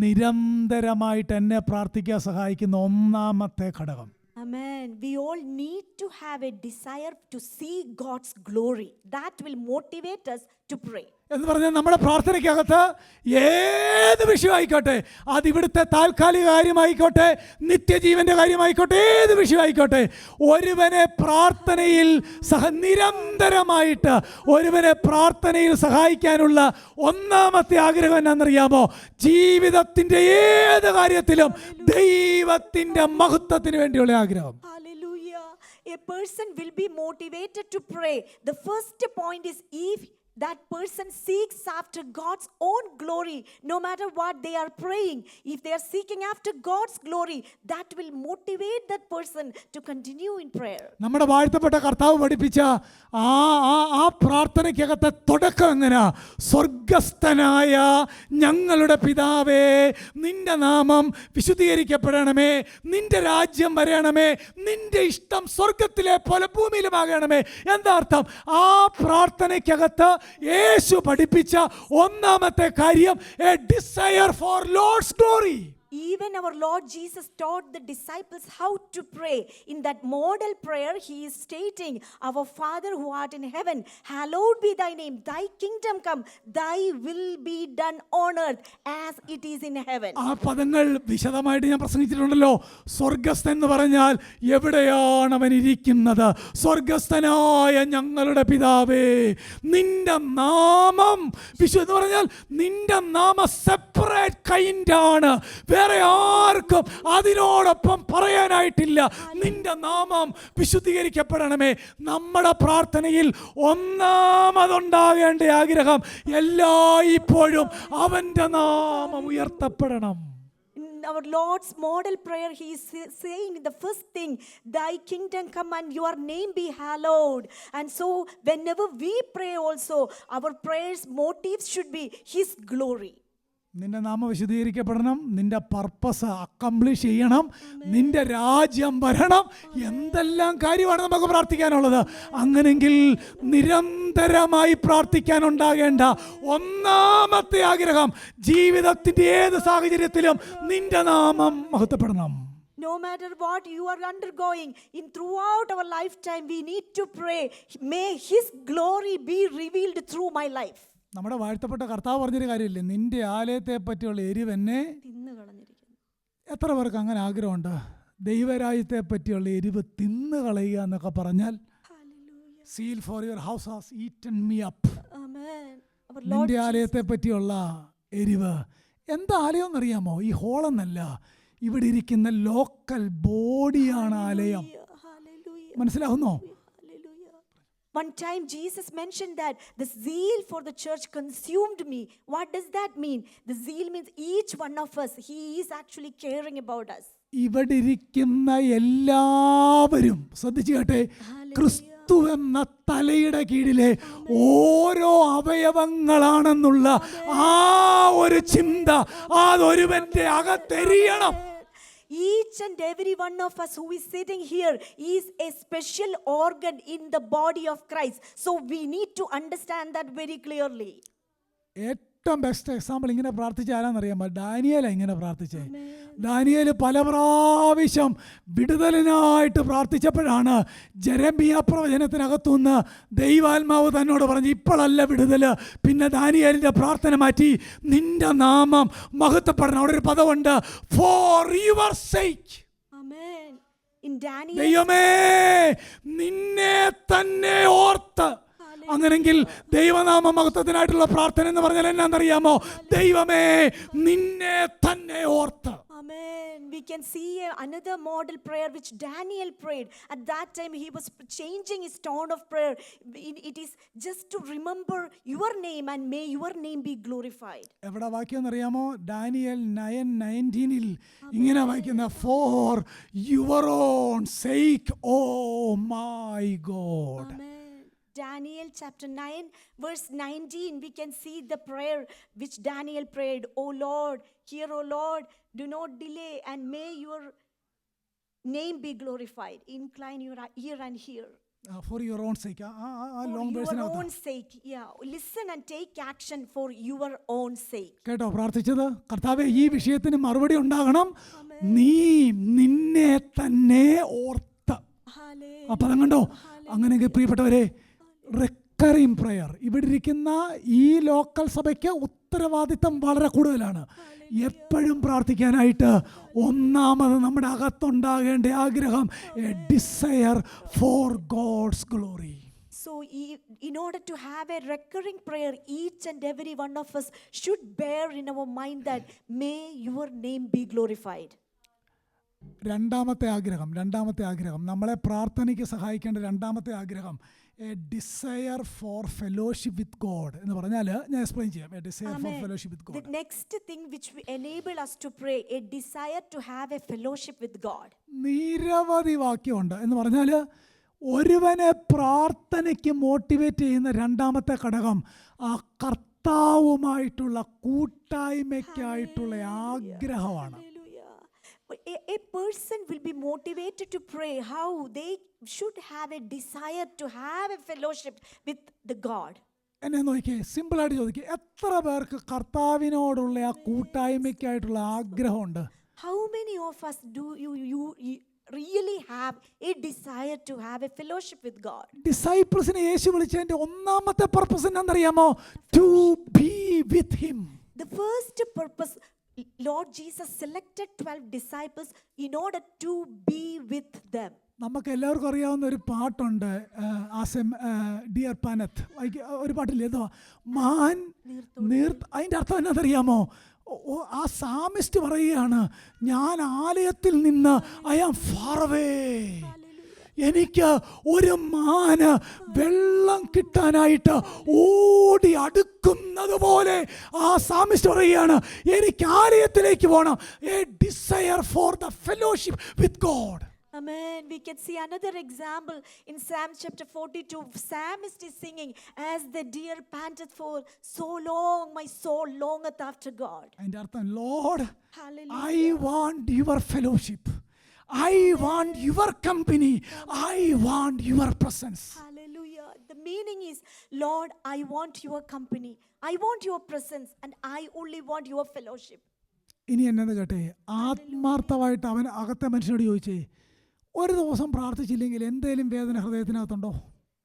നിരന്തരമായിട്ട് എന്നെ പ്രാർത്ഥിക്കാൻ സഹായിക്കുന്ന ഒന്നാമത്തെ ഘടകം. Amen. We all need to have a desire to see God's glory. That will motivate us to pray. എന്ന് പറഞ്ഞാൽ നമ്മുടെ പ്രാർത്ഥനയ്ക്കകത്ത് ഏത് വിഷയമായിക്കോട്ടെ, അതിവിടുത്തെ താൽക്കാലിക കാര്യമായിക്കോട്ടെ, നിത്യജീവൻ്റെ കാര്യമായിക്കോട്ടെ, ഏത് വിഷയമായിക്കോട്ടെ, ഒരുവനെ പ്രാർത്ഥനയിൽ നിരന്തരമായിട്ട് ഒരുവനെ പ്രാർത്ഥനയിൽ സഹായിക്കാനുള്ള ഒന്നാമത്തെ ആഗ്രഹം എന്നാണെന്നറിയാമോ? ജീവിതത്തിൻ്റെ ഏത് കാര്യത്തിലും ദൈവത്തിൻ്റെ മഹത്വത്തിന് വേണ്ടിയുള്ള ആഗ്രഹം. Hallelujah. A person will be motivated to pray. The first point is, if that person seeks after God's own glory, no matter what they are praying, if they are seeking after God's glory, that will motivate that person to continue in prayer. നമ്മുടെ വാഴ്ത്തപ്പെട്ട കർത്താവ് പഠിപ്പിച്ച ആ പ്രാർത്ഥനയ്ക്കകത്തെ തുടക്കം എങ്ങനെയാ? സ്വർഗസ്ഥനായ ഞങ്ങളുടെ പിതാവേ, നിന്റെ നാമം വിശുദ്ധീകരിക്കപ്പെടണമേ, നിന്റെ രാജ്യം വരണമേ, നിന്റെ ഇഷ്ടം സ്വർഗത്തിലെ പോലെ ഭൂമിയിലുമാകണമേ. എന്താ അർത്ഥം? ആ പ്രാർത്ഥനയ്ക്കകത്ത് യേശു പഠിപ്പിച്ച ഒന്നാമത്തെ കാര്യം a desire for Lord's glory. Even our Lord Jesus taught the disciples how to pray. In that model prayer, he is stating, Our Father who art in heaven, hallowed be thy name. Thy kingdom come. Thy will be done on earth as it is in heaven. ആ പദങ്ങൾ വിശദമായിട്ട് ഞാൻ പ്രസംഗിച്ചിട്ടുണ്ടല്ലോ. സ്വർഗസ്ഥൻ എന്ന് പറഞ്ഞാൽ എവിടെയാണ് അവൻ ഇരിക്കുന്നത്? സ്വർഗസ്ഥനായ ഞങ്ങളുടെ പിതാവേ, നിന്റെ നാമം എന്ന് പറഞ്ഞാൽ നിന്റെ നാമം സെപ്പറേറ്റ് കൈൻഡ് ആണ്. വേറെ ആർക്കും അതിനോടൊപ്പം പറയാനായിട്ടില്ല. നിന്റെ നാമം വിശുദ്ധീകരിക്കപ്പെടണമേ. നമ്മുടെ പ്രാർത്ഥനയിൽ ഒന്നാമതുണ്ടാകേണ്ട ആഗ്രഹം എല്ലായ്പ്പോഴും അവൻ്റെ നാമം ഉയർത്തപ്പെടണം. Our Lord's model prayer, he is saying the first thing, thy kingdom come and your name be hallowed. And so whenever we pray also, our prayers motives should be his glory. നിന്റെ നാമം വിശദീകരിക്കപ്പെടണം, നിന്റെ purpose accomplish ചെയ്യണം, നിന്റെ രാജ്യം വരണം. എന്തെല്ലാം കാര്യമാണ് നമുക്ക് പ്രാർത്ഥിക്കാനുള്ളത്. അങ്ങനെങ്കിൽ നിരന്തരമായി പ്രാർത്ഥിക്കാനുണ്ടാകേണ്ട ഒന്നാമത്തെ ആഗ്രഹം, ജീവിതത്തിൻ്റെ ഏത് സാഹചര്യത്തിലും നിന്റെ നാമം മഹത്വപ്പെടണം. No matter what you are undergoing in throughout our lifetime, we need to pray, may his glory be revealed through my life. നമ്മുടെ വാഴ്ത്തപ്പെട്ട കർത്താവ് പറഞ്ഞൊരു കാര്യമില്ലേ, നിന്റെ ആലയത്തെ പറ്റിയുള്ള എരിവ് എന്നെ തിന്നുകളഞ്ഞിരിക്കുന്നു. എത്ര പേർക്ക് അങ്ങനെ ആഗ്രഹമുണ്ട്? ദൈവരാജ്യത്തെ പറ്റിയുള്ള എരിവ് തിന്നു കളയുക എന്നൊക്കെ പറഞ്ഞാൽ, seal for your house has eaten me up. നിന്റെ ആലയത്തെ പറ്റിയുള്ള എരിവ്. എന്താ ആലയം എന്നറിയാമോ? ഈ ഹോളെന്നല്ല, ഇവിടെ ഇരിക്കുന്ന ലോക്കൽ ബോഡിയാണ് ആലയം. മനസ്സിലാവുന്നോ? One time Jesus mentioned that the zeal for the church consumed me. What does that mean? The zeal means each one of us, he is actually caring about us. ഇവിടെ ഇരിക്കുന്ന എല്ലാവരും ശ്രദ്ധിച്ചു കേട്ടെ, ക്രിസ്തു എന്ന തലയുടെ കീഴിലെ ഓരോ അവയവങ്ങളാണെന്നുള്ള ആ ഒരു ചിന്ത അതൊരുവന്റെ അകത്തെരിയണം. Each and every one of us who is sitting here is a special organ in the body of Christ. So we need to understand that very clearly. ഏറ്റവും ബെസ്റ്റ് എക്സാമ്പിൾ ഇങ്ങനെ പ്രാർത്ഥിച്ച ആരാന്നറിയാമോ? ഡാനിയേലാ ഇങ്ങനെ പ്രാർത്ഥിച്ചേ. ഡാനിയേൽ പല പ്രാവശ്യം വിടുതലിനായിട്ട് പ്രാർത്ഥിച്ചപ്പോഴാണ് ജെരമ്യാ പ്രവചനത്തിനകത്തുനിന്ന് ദൈവാത്മാവ് തന്നോട് പറഞ്ഞു, ഇപ്പോഴല്ല വിടുതൽ. പിന്നെ ദാനിയേലിൻ്റെ പ്രാർത്ഥന മാറ്റി, നിന്റെ നാമം മഹത്വപ്പെടണം. അവിടെ ഒരു പദമുണ്ട്, ഫോർ യുവർ സേക്ക്. ദൈവമേ, നിന്നെ തന്നെ ഓർത്ത്. അങ്ങനെങ്കിൽ ദൈവനാമ മഹത്വത്തിനായിട്ടുള്ള പ്രാർത്ഥന എന്ന് പറഞ്ഞാൽ എന്നാന്നറിയാമോ? ദൈവമേ, നിന്നെ തന്നെ ഓർത്ത്. Amen. We can see another model prayer which Daniel prayed. At that time, he was changing his tone of prayer. It is just to remember your name and may your name be glorified. എവിടെ വാക്യം എന്നറിയാമോ? Daniel 9:19 ഇങ്ങനെ വായിക്കുന്ന, for your own sake oh my God. Amen. Daniel chapter 9 verse 19, we can see the prayer which Daniel prayed. O Lord, hear, O Lord, do not delay, and may your name be glorified. Incline your ear and hear. Four your own sake. For long your വേഴ്സിനകത്ത് own sake. Yeah, listen and take action for your own sake. കേട്ടോ പ്രാർത്ഥിച്ചത്? കർത്താവേ, ഈ വിഷയത്തിന് മറുപടി ഉണ്ടാകണം. നീ നിന്നെ തന്നെ ഓർത്ത്. Hallelujah. അപ്പം കണ്ടോ? അങ്ങനെയെങ്കിൽ പ്രിയപ്പെട്ടവരെ, റിക്കറിങ് പ്രയർ, ഇവിടെ ഇരിക്കുന്ന ഈ ലോക്കൽ സഭയ്ക്ക് ഉത്തരവാദിത്തം വളരെ കൂടുതലാണ്. എപ്പോഴും പ്രാർത്ഥിക്കാനായിട്ട് ഒന്നാമത് നമ്മുടെ അകത്തുണ്ടാകേണ്ട ആഗ്രഹം, a desire for God's glory. So, in order to have a recurring prayer, each and every one of us should bear in our mind that may your name be glorified. രണ്ടാമത്തെ ആഗ്രഹം നമ്മളെ പ്രാർത്ഥനയ്ക്ക് സഹായിക്കേണ്ട രണ്ടാമത്തെ ആഗ്രഹം, a desire for fellowship with God എന്ന് പറഞ്ഞാൽ ഞാൻ എക്സ്പ്ലെയിൻ ചെയ്യാം. A desire for fellowship with The God. next thing which will enable us to pray, a desire to have a fellowship with God. നിരവധി വാക്യമുണ്ട്. എന്ന് പറഞ്ഞാൽ ഒരുവനെ പ്രാർത്ഥനയ്ക്ക് മോട്ടിവേറ്റ് ചെയ്യുന്ന രണ്ടാമത്തെ ഘടകം ആ കർത്താവുമായിട്ടുള്ള കൂട്ടായ്മയ്ക്കായിട്ടുള്ള ആഗ്രഹമാണ്. A person will be motivated to pray how they should have a desire to have a fellowship with the God. എന്നെ നോക്കിയേ, സിമ്പിളായിട്ട് ചോദിക്കുക, എത്ര പേർക്ക് കർത്താവിനോടുള്ള ആ കൂട്ടായ്മയ്ക്കായിട്ടുള്ള ആഗ്രഹമുണ്ട്? How many of us do you really have a desire to have a fellowship with God? ഡിസൈപ്പിൾസിനെ യേശു വിളിച്ചതിന്റെ ഒന്നാമത്തെ പർപ്പസ് എന്താണെന്നറിയാമോ? To be with him. The first purpose, Lord Jesus selected 12 disciples in order to be with them. നമുക്ക് എല്ലാവർക്കും അറിയാവുന്ന ഒരു പാട്ടുണ്ട്, dear പാനത്ത്, ഒരു പാട്ടില്ലേ, ഏതോ മാൻ നീർത്ത്. അതിൻ്റെ അർത്ഥം എന്നാണെന്നറിയാമോ? ആ സാമിസ്റ്റ് പറയുകയാണ്, ഞാൻ ആലയത്തിൽ നിന്ന് ഐ ആം ഫാർ അവേ. എനിക്ക് ഒരു മാന് വെള്ളം കിട്ടാനായിട്ട് ഓടി അടുക്കുന്നത് പോലെ ആ സാമിസ്റ്റ് പറയുകയാണ്, എനിക്ക് ആലയത്തിലേക്ക് പോകണം. A desire for the fellowship with God. Amen. We can see another example in Psalm chapter 42. Psalmist is singing, as the deer panteth for so long, my soul longeth after God. അതിൻ്റെ അർത്ഥം, Lord, Hallelujah. I want your fellowship, I want your company, I want your presence. Hallelujah. The meaning is, Lord, I want your company, I want your presence, and I only want your fellowship. ഇനി എന്നത് കേട്ടെ, ആത്മാർത്ഥമായിട്ട് അവൻ അകത്തെ മനുഷ്യനോട് ചോദിച്ചേ, ഒരു ദിവസം പ്രാർത്ഥിച്ചില്ലെങ്കിൽ എന്തെങ്കിലും വേദന ഹൃദയത്തിനകത്തുണ്ടോ?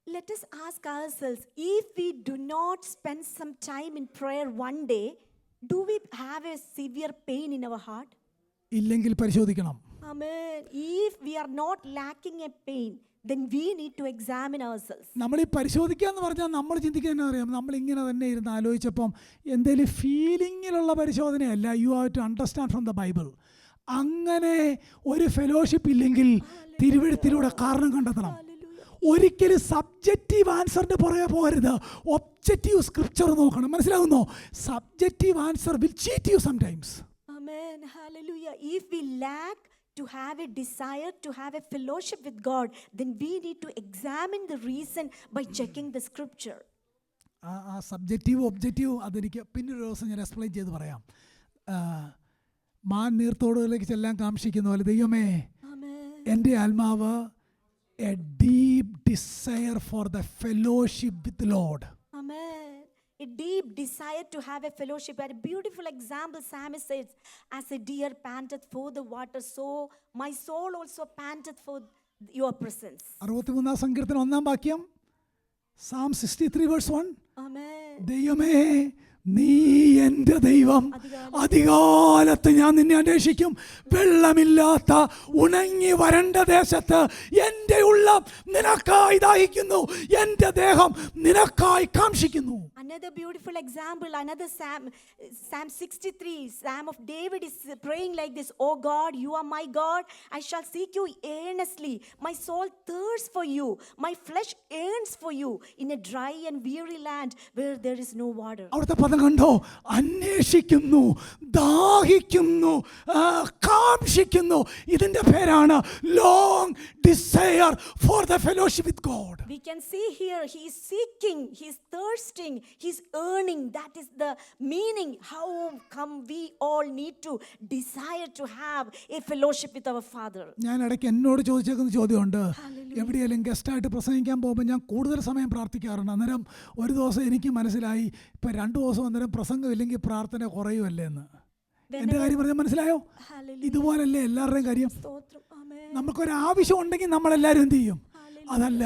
Let us ask ourselves, if we do not spend some time in prayer one day, do we have a severe pain in our heart? ഇല്ലെങ്കിൽ പരിശോധിക്കണം. Amen. If we are not lacking a pain, then we need to examine ourselves. നമ്മൾ ഈ പരിശോധിക്കുക എന്ന് പറഞ്ഞാൽ നമ്മൾ ചിന്തിക്കാൻ അറിയാം, നമ്മളിങ്ങനെ തന്നെ ഇരുന്ന് ആലോചിച്ചപ്പം എന്തെങ്കിലും ഫീലിങ്ങിലുള്ള പരിശോധനയല്ല. You have to understand from the Bible. അങ്ങനെ ഒരു ഫെലോഷിപ്പ് ഇല്ലെങ്കിൽ തിരുവെഴുത്തിലൂടെ കാരണം കണ്ടെത്തണം. ഒരിക്കലും സബ്ജക്റ്റീവ് ആൻസറിൻ്റെ പുറകെ പോകരുത്, ഒബ്ജക്റ്റീവ് സ്ക്രിപ്ചർ നോക്കണം. മനസ്സിലാകുന്നോ? Subjective answer will cheat you sometimes. Amen. Hallelujah. If we lack to have a desire to have a fellowship with God, then we need to examine the reason by checking the scripture. ആ subjective objective അതെനിക്ക് പിന്നൊരു ദിവസം ഞാൻ explain ചെയ്ത് പറയാം. മാൻ നീർത്തോടുകളിലേക്ക് ചെല്ലാൻ കാക്ഷിക്കുന്ന പോലെ ദൈവമേ, എൻ്റെ ആത്മാവ് a deep desire for the fellowship with Lord. Amen. A deep desire to have a fellowship. And a beautiful example, Psalmist says, as a deer panteth for the water, so my soul also panteth for your presence. 63 സങ്കീർത്തനം 1 വാക്യം, Psalm 63 verse 1. Amen. ദൈവമേ, നീ എൻ്റെ ദൈവം, അധികാലത്ത് ഞാൻ നിന്നെ അന്വേഷിക്കും. വെള്ളമില്ലാത്ത ഉണങ്ങി വരണ്ട ദേശത്ത് എൻ്റെ ഉള്ളം നിനക്കായി ദാഹിക്കുന്നു, എൻ്റെ ദേഹം നിനക്കായി കാംക്ഷിക്കുന്നു. Another beautiful example, another Psalm 63, Psalm of David is praying like this: "Oh God, you are my God. I shall seek you earnestly. My soul thirsts for you. My flesh yearns for you in a dry and weary land where there is no water." അവിടുത്തെ പദം കണ്ടോ? അന്വേഷിക്കുന്നു, ദാഹിക്കുന്നു, കാംക്ഷിക്കുന്നു. ഇതിന്റെ പേരാണ് long desire for the fellowship with God. We can see here he is seeking, he is thirsting, he is earning. That is the meaning. How come we all need to desire to have a fellowship with our Father? ഞാൻ ഇടയ്ക്ക് എന്നോട് ചോദിച്ചേക്കുന്ന ചോദ്യമുണ്ട്. എവിടെയെങ്കിലും ഗസ്റ്റായിട്ട് പ്രസംഗിക്കാൻ പോകുമ്പോൾ ഞാൻ കൂടുതൽ സമയം പ്രാർത്ഥിക്കാറുണ്ട്. അന്നേരം ഒരു ദിവസം എനിക്ക് മനസ്സിലായി, ഇപ്പം 2 ദിവസം അന്നേരം പ്രസംഗമില്ലെങ്കിൽ പ്രാർത്ഥന കുറയുമല്ലേ എന്ന്. എൻ്റെ കാര്യം പറഞ്ഞാൽ മനസ്സിലായോ? ഇതുപോലല്ലേ എല്ലാവരുടെയും കാര്യം. നമുക്കൊരാവശ്യം ഉണ്ടെങ്കിൽ നമ്മളെല്ലാവരും എന്ത് ചെയ്യും? അതല്ല,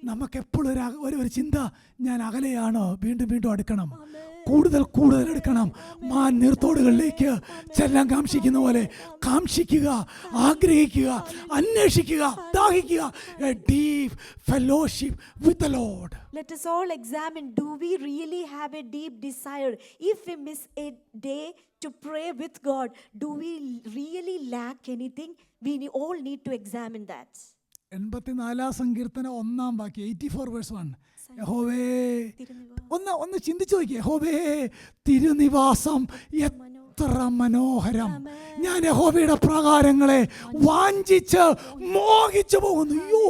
നമുക്കെപ്പോഴും ഒരു ചിന്ത, ഞാൻ അകലെയാണ്, വീണ്ടും വീണ്ടും അടുക്കണം, കൂടുതൽ കൂടുതൽ എടുക്കണം. മാൻ നീർത്തോടുകളിലേക്ക് ചെല്ലാൻ കാംക്ഷിക്കുന്ന പോലെ കാംക്ഷിക്കുക, ആഗ്രഹിക്കുക, അന്വേഷിക്കുക, ദാഹിക്കുക. A deep fellowship with the Lord. Let us all examine, do we really have a deep desire? If we miss a day to pray with God, do we really lack anything? We all need to examine that. 84 സങ്കീർത്തനം 1-ാം വാക്യം, 84 verse 1. യഹോവേ, ഒന്ന് ചിന്തിച്ചു നോക്കിയേ. യഹോവേ, തിരുനിവാസം എത്ര മനോഹരം. ഞാൻ യഹോവയുടെ പ്രകാരങ്ങളെ വാഞ്ചിച്ച് മോഹിച്ചു പോകുന്നു. അയ്യോ,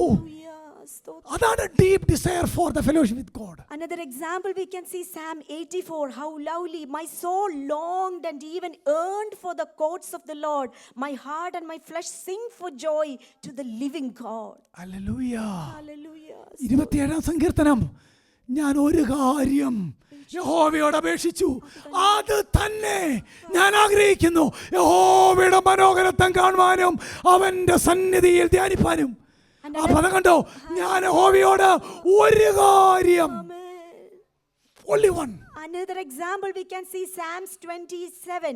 അതാണ് deep desire for the fellowship with God. Another example we can see Psalm 84. How lovely, my soul longed and even yearned for the courts of the Lord. My heart and my flesh sing for joy to the living God. Hallelujah. Hallelujah. 27-ാം സങ്കീർത്തനം, ഞാൻ ഒരു കാര്യം യഹോവയോട് അപേക്ഷിച്ചു, അത് തന്നെ ഞാൻ ആഗ്രഹിക്കുന്നു, യഹോവയുടെ മനോഹരത്വം കാണുവാനും അവന്റെ സന്നിധിയിൽ ധ്യാനിപ്പാനും. ആ പദം കണ്ടോ? ഞാൻ യഹോവയോട് ഒരു കാര്യം, only one. Another example we can see Psalms 27.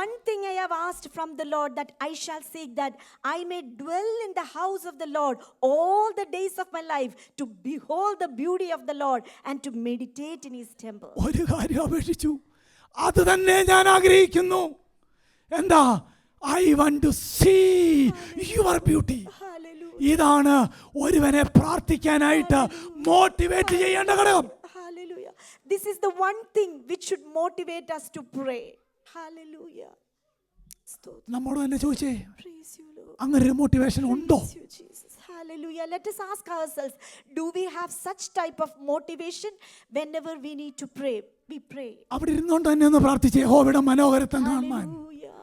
One thing I have asked from the Lord, that I shall seek, that I may dwell in the house of the Lord all the days of my life, to behold the beauty of the Lord and to meditate in his temple. ഒരു കാര്യം അപേക്ഷിച്ചു, അത് തന്നെ ഞാൻ ആഗ്രഹിക്കുന്നു. എന്താ? I want to see your beauty. ഇതാണ് ഒരുവനെ പ്രാർത്ഥിക്കാനായിട്ട് മോട്ടിവേറ്റ് ചെയ്യേണ്ട ഘടകം. Hallelujah. This is the one thing which should motivate us to pray. Hallelujah. നമ്മോട് തന്നെ ചോദിച്ചേ, Praise you, Lord. അങ്ങനെ ഒരു മോട്ടിവേഷൻ ഉണ്ടോ? Praise you, Jesus. Hallelujah. Let us ask ourselves, do we have such type of motivation whenever we need to pray? We pray. അവിടെ ഇരുന്നുകൊണ്ട് തന്നെ ഒന്ന് പ്രാർത്ഥിച്ചേ, യഹോവയുടെ മനോഹരത്വം കാണാൻ. Hallelujah.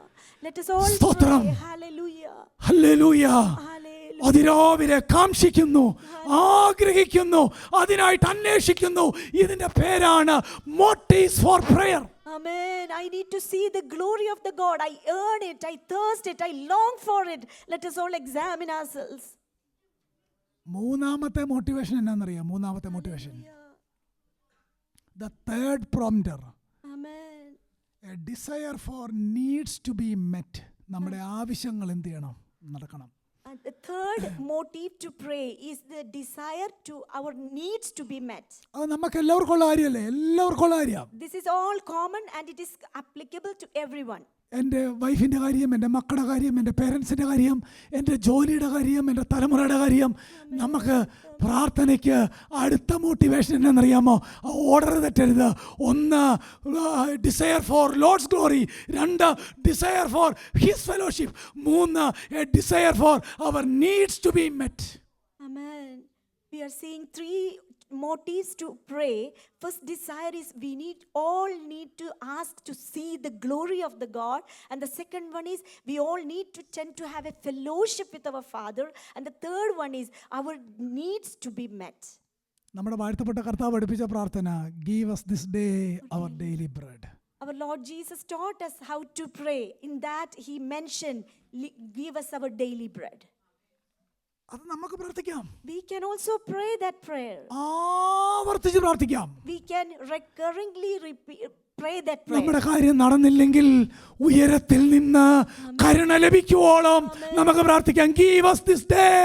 Let us all സ്തോത്രം. pray. Hallelujah. ഹല്ലേലൂയ. Hallelujah. അതിരാവിലെ കാംക്ഷിക്കുന്നു, ആഗ്രഹിക്കുന്നു, അതിനായിട്ട് അന്വേഷിക്കുന്നു. ഇതിന്റെ പേരാണ് motifs four prayer. Amen. I need to see the glory of the God. I earn it, I thirst it, I long for it. Let us all examine ourselves. മൂന്നാമത്തെ motivation എന്നാണെന്നറിയാം? മൂന്നാമത്തെ motivation, the third prompter, Amen. a desire for needs to be met. നമ്മുടെ ആവശ്യങ്ങൾ എന്ത് ചെയ്യണം? നടക്കണം. And the third motive to pray is the desire to our needs to be met. അത് നമുക്ക് എല്ലാവർക്കും ഉള്ള കാര്യമല്ലേ? എല്ലാവർക്കും ഉള്ള കാര്യം. This is all common and it is applicable to everyone. എൻ്റെ വൈഫിൻ്റെ കാര്യം, എൻ്റെ മക്കളുടെ കാര്യം, എൻ്റെ പേരൻസിൻ്റെ കാര്യം, എൻ്റെ ജോലിയുടെ കാര്യം, എൻ്റെ തലമുറയുടെ കാര്യം. നമുക്ക് പ്രാർത്ഥനയ്ക്ക് അടുത്ത മോട്ടിവേഷൻ എന്നറിയാമോ? ഓർഡർ തെറ്റരുത്. 1 desire for Lord's glory, 2 desire for his fellowship, 3 a desire for our needs to be met. Amen. We are seeing 3 motives to pray. First desire is we all need to ask to see the glory of the God, and the second one is we all need to tend to have a fellowship with our Father, and the third one is our needs to be met. നമ്മുടെ വാഴ്ത്തപ്പെട്ട കർത്താവ് പഠിപ്പിച്ച പ്രാർത്ഥന, give us this day our daily bread. Our Lord Jesus taught us how to pray. In that he mentioned, give us our daily bread. അത് നമുക്ക് പ്രാർത്ഥിക്കാം. We can also pray that prayer. ആവർത്തിച്ച് പ്രാർത്ഥിക്കാം. We can recurringly pray that prayer. നമ്മുടെ കാര്യം നടന്നില്ലെങ്കിൽ ഉയരത്തിൽ നിന്ന് കരുണ ലഭിക്കുവോളം നമുക്ക് പ്രാർത്ഥിക്കാം. Give us this day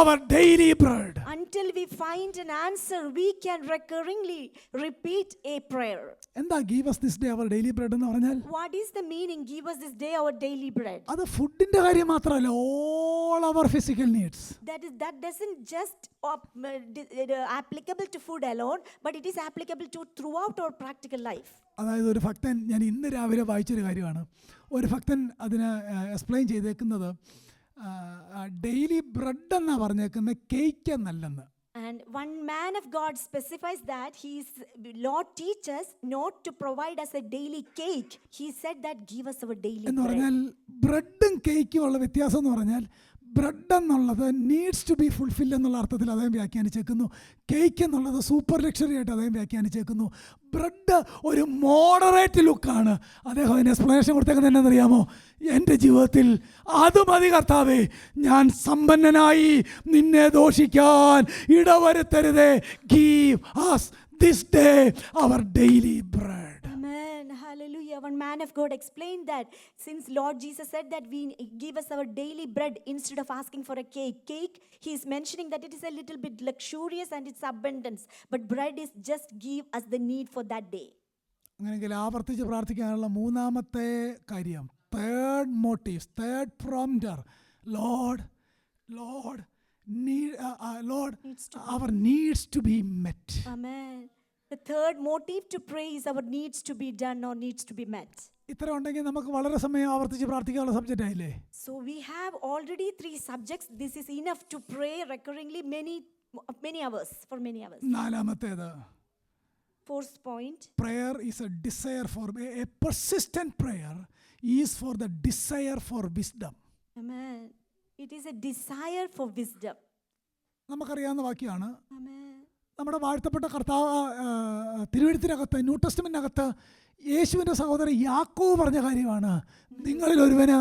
our daily bread. Until we find an answer, we can recurringly repeat a prayer. എന്താ give us this day our daily bread എന്ന് പറഞ്ഞാൽ? What is the meaning? Give us this day our daily bread. അത് ഫുഡിന്റെ കാര്യം മാത്രമല്ല, all our physical needs. That doesn't just applicable to food alone, but it is applicable to throughout our practical life. അതായത് ഒരു ഭക്തൻ, ഞാൻ ഇന്ന് രാവിലെ വായിച്ചൊരു കാര്യമാണ്, ഒരു ഭക്തൻ അതിന് എക്സ്പ്ലെയിൻ ചെയ്തേക്കുന്നത് ഡെയിലി ബ്രെഡ് എന്നാണ് പറഞ്ഞേക്കുന്നത്, cake എന്നല്ലെന്ന്. And one man of God specifies that Lord teaches not to provide us a daily cake. He said that give us our daily എന്ന് bread. പറഞ്ഞാൽ ബ്രെഡും കേക്കും ഉള്ള വ്യത്യാസം എന്ന് പറഞ്ഞാൽ, ബ്രെഡ് എന്നുള്ളത് നീഡ്സ് ടു ബി ഫുൾഫിൽ എന്നുള്ള അർത്ഥത്തിൽ അദ്ദേഹം വ്യാഖ്യാനിച്ചേക്കുന്നു. കേക്ക് എന്നുള്ളത് സൂപ്പർ ലക്ഷറി ആയിട്ട് അദ്ദേഹം വ്യാഖ്യാനിച്ചേക്കുന്നു. ബ്രെഡ് ഒരു മോഡറേറ്റ് ലുക്കാണ്. അദ്ദേഹം അതിന് എക്സ്പ്ലനേഷൻ കൊടുത്തേക്കുന്നത് എന്നറിയാമോ? എൻ്റെ ജീവിതത്തിൽ അത് മതി കർത്താവേ, ഞാൻ സമ്പന്നനായി നിന്നെ ദോഷിക്കാൻ ഇടവരുത്തരുതേ. Give us this day our daily bread. Amen. Hallelujah. One man of God explained that since Lord Jesus said that we give us our daily bread instead of asking for a cake, he is mentioning that it is a little bit luxurious and it's abundance. But bread is just give us the need for that day. അങ്ങനെയെങ്കിൽ ആവർത്തിച്ച് പ്രാർത്ഥിക്കാനുള്ള മൂന്നാമത്തെ കാര്യം, third motive, third prompter, Lord, our needs to be met. Amen. The third motive to pray is our needs to be done or needs to be met. ഇത്ര ഉണ്ടെങ്കിൽ നമുക്ക് വളരെ സമയം ആവർത്തിച്ച് പ്രാർത്ഥിക്കാനുള്ള സബ്ജക്റ്റ് ആയില്ലേ? So we have already 3 subjects. This is enough to pray recurringly many hours, for many hours. നാലാമത്തേത്, Fourth point, prayer is a desire for a persistent prayer is for the desire for wisdom. amen, it is a desire for wisdom. നമുക്കറിയാവുന്ന വാക്യമാണ്. Amen. നമ്മുടെ വാഴ്ത്തപ്പെട്ട കർത്താവ് തിരുവെഴുത്തിനകത്ത്, new ടെസ്റ്റ്മെന്റിനകത്ത് യേശുവിൻ്റെ സഹോദരൻ യാക്കോബ് പറഞ്ഞ കാര്യമാണ്. നിങ്ങളിൽ ഒരുവന്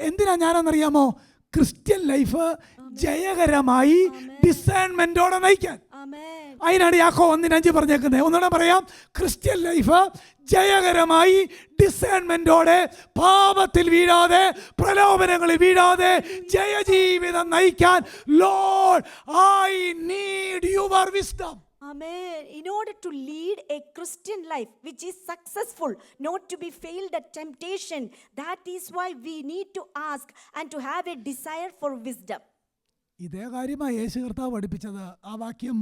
എന്തിനാ ഞാനെന്നറിയാമോ? ക്രിസ്ത്യൻ ലൈഫ് ജയകരമായി ഡിസേൺമെന്റോടെ നയിക്കാൻ. അതിനാണ് യാക്കോബ് 1:5 പറഞ്ഞേക്കുന്നത്. ഒന്നുകൂടെ പറയാം, ക്രിസ്ത്യൻ ലൈഫ് ജയകരമായി ഡിസേൺമെന്റോടെ, പാപത്തിൽ വീഴാതെ, പ്രലോഭനങ്ങളിൽ വീഴാതെ ജയജീവിതം നയിക്കാൻ. Lord, I need your wisdom. Amen. In order to lead a Christian life which is successful, not to be failed at temptation, that is why we need to ask and to have a desire for wisdom. ഇതേ കാര്യമാണ് യേശു കർത്താവ് പഠിപ്പിച്ചത്. ആ വാക്യം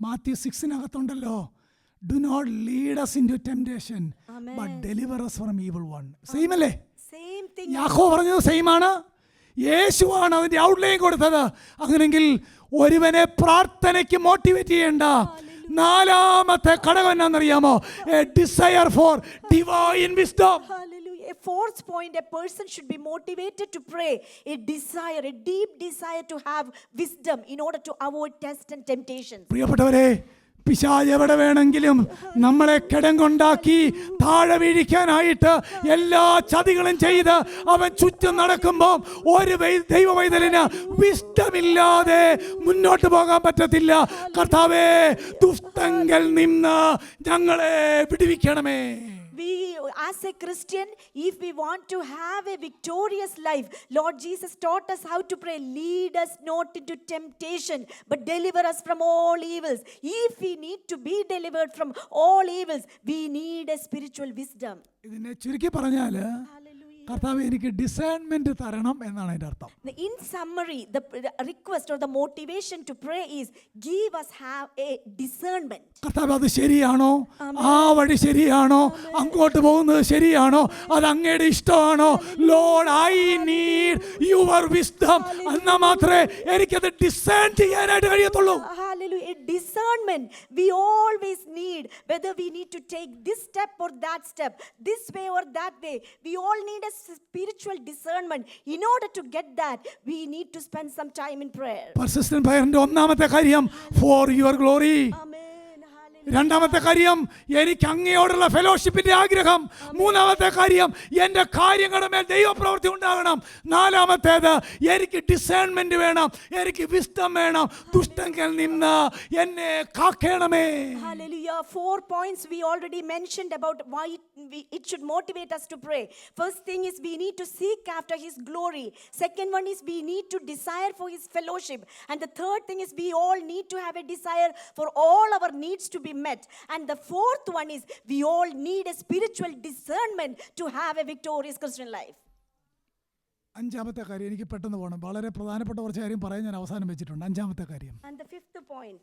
Matthew 6-നകത്തുണ്ടല്ലോ, do not lead us into temptation but deliver us from evil one. Same അല്ലേ? Same thing. യാക്കോബ് പറഞ്ഞത് സെയിം ആണ്. യേശുവാണ് അതിൻ്റെ ഔട്ട്ലൈൻ കൊടുത്തത്. അങ്ങനെങ്കിൽ ഒരുവനെ പ്രാർത്ഥനയ്ക്ക് മോട്ടിവേറ്റ് ചെയ്യേണ്ട നാലാമത്തെ ഘടകം എന്നാണെന്നറിയാമോ? A desire for divine wisdom. Hallelujah. A fourth point, a person should be motivated to pray. A desire, a deep desire to have wisdom in order to avoid tests and temptations. പ്രിയപ്പെട്ടവരെ, പിശാച് എവിടെ വേണമെങ്കിലും നമ്മളെ കിടങ്ങുണ്ടാക്കി താഴെ വീഴിക്കാനായിട്ട് എല്ലാ ചതികളും ചെയ്ത് അവൻ ചുറ്റും നടക്കുമ്പോൾ ഒരു ദൈവവൈതലിന് വിസ്ഡമില്ലാതെ മുന്നോട്ട് പോകാൻ പറ്റത്തില്ല. കർത്താവേ, ദുഷ്ടങ്കൽ നിന്ന് ഞങ്ങളെ വിടുവിക്കണമേ. We, as a Christian, if we want to have a victorious life, Lord Jesus taught us how to pray. Lead us not into temptation, but deliver us from all evils. If we need to be delivered from all evils, we need a spiritual wisdom. ഇതിനെ ചുരുക്കി പറഞ്ഞാൽ, കർത്താവ് എനിക്ക് discernment തരണം എന്നാണ് അതിന്റെ അർത്ഥം. In summary, the request or the motivation to pray is give us have a discernment. കർത്താവ്, അത് ശരിയാണോ? ആ വഴി ശരിയാണോ? അങ്ങോട്ട് പോകുന്നത് ശരിയാണോ? അത് അങ്ങയുടെ ഇഷ്ടമാണോ? Lord, I need your wisdom. എന്നാൽ മാത്രമേ എനിക്കത് ഡിസേൺ ചെയ്യാനായിട്ട് കഴിയത്തുള്ളൂ. Hallelujah. Discernment we always need, whether we need to take this step or that step, this way or that way. We all need a spiritual discernment. In order to get that, we need to spend some time in prayer. Persistent prayer ന്റെ ഒന്നാമത്തെ കാര്യം, for your glory. Amen. രണ്ടാമത്തെ കാര്യം, എനിക്ക് അങ്ങയോടുള്ള ഫെലോഷിപ്പിന്റെ ആഗ്രഹം. മൂന്നാമത്തെ കാര്യം, എൻ്റെ കാര്യങ്ങളുടെ മേൽ ദൈവപ്രവൃത്തി ഉണ്ടാകണം. നാലാമത്തേത്, എനിക്ക് ഡിസേൺമെന്റ് വേണം, എനിക്ക് വിസ്ഡം വേണം. ദുഷ്ടങ്കിൽ നിന്ന് എന്നെ കാക്കണമേ. Hallelujah. 4 points we already mentioned about why it should motivate us to pray. First thing is we need to seek after His glory. Second one is we need to desire for His fellowship. And the third thing is we all need to have a desire for all our needs to be met. And the fourth one is we all need a spiritual discernment to have a victorious Christian life. അഞ്ചാമത്തെ കാര്യം, എനിക്ക് പെട്ടെന്ന് പോകണം, വളരെ പ്രധാനപ്പെട്ട കുറച്ച് കാര്യം പറയാൻ ഞാൻ അവസാനം വെച്ചിട്ടുണ്ട്. അഞ്ചാമത്തെ കാര്യം, And the fifth point.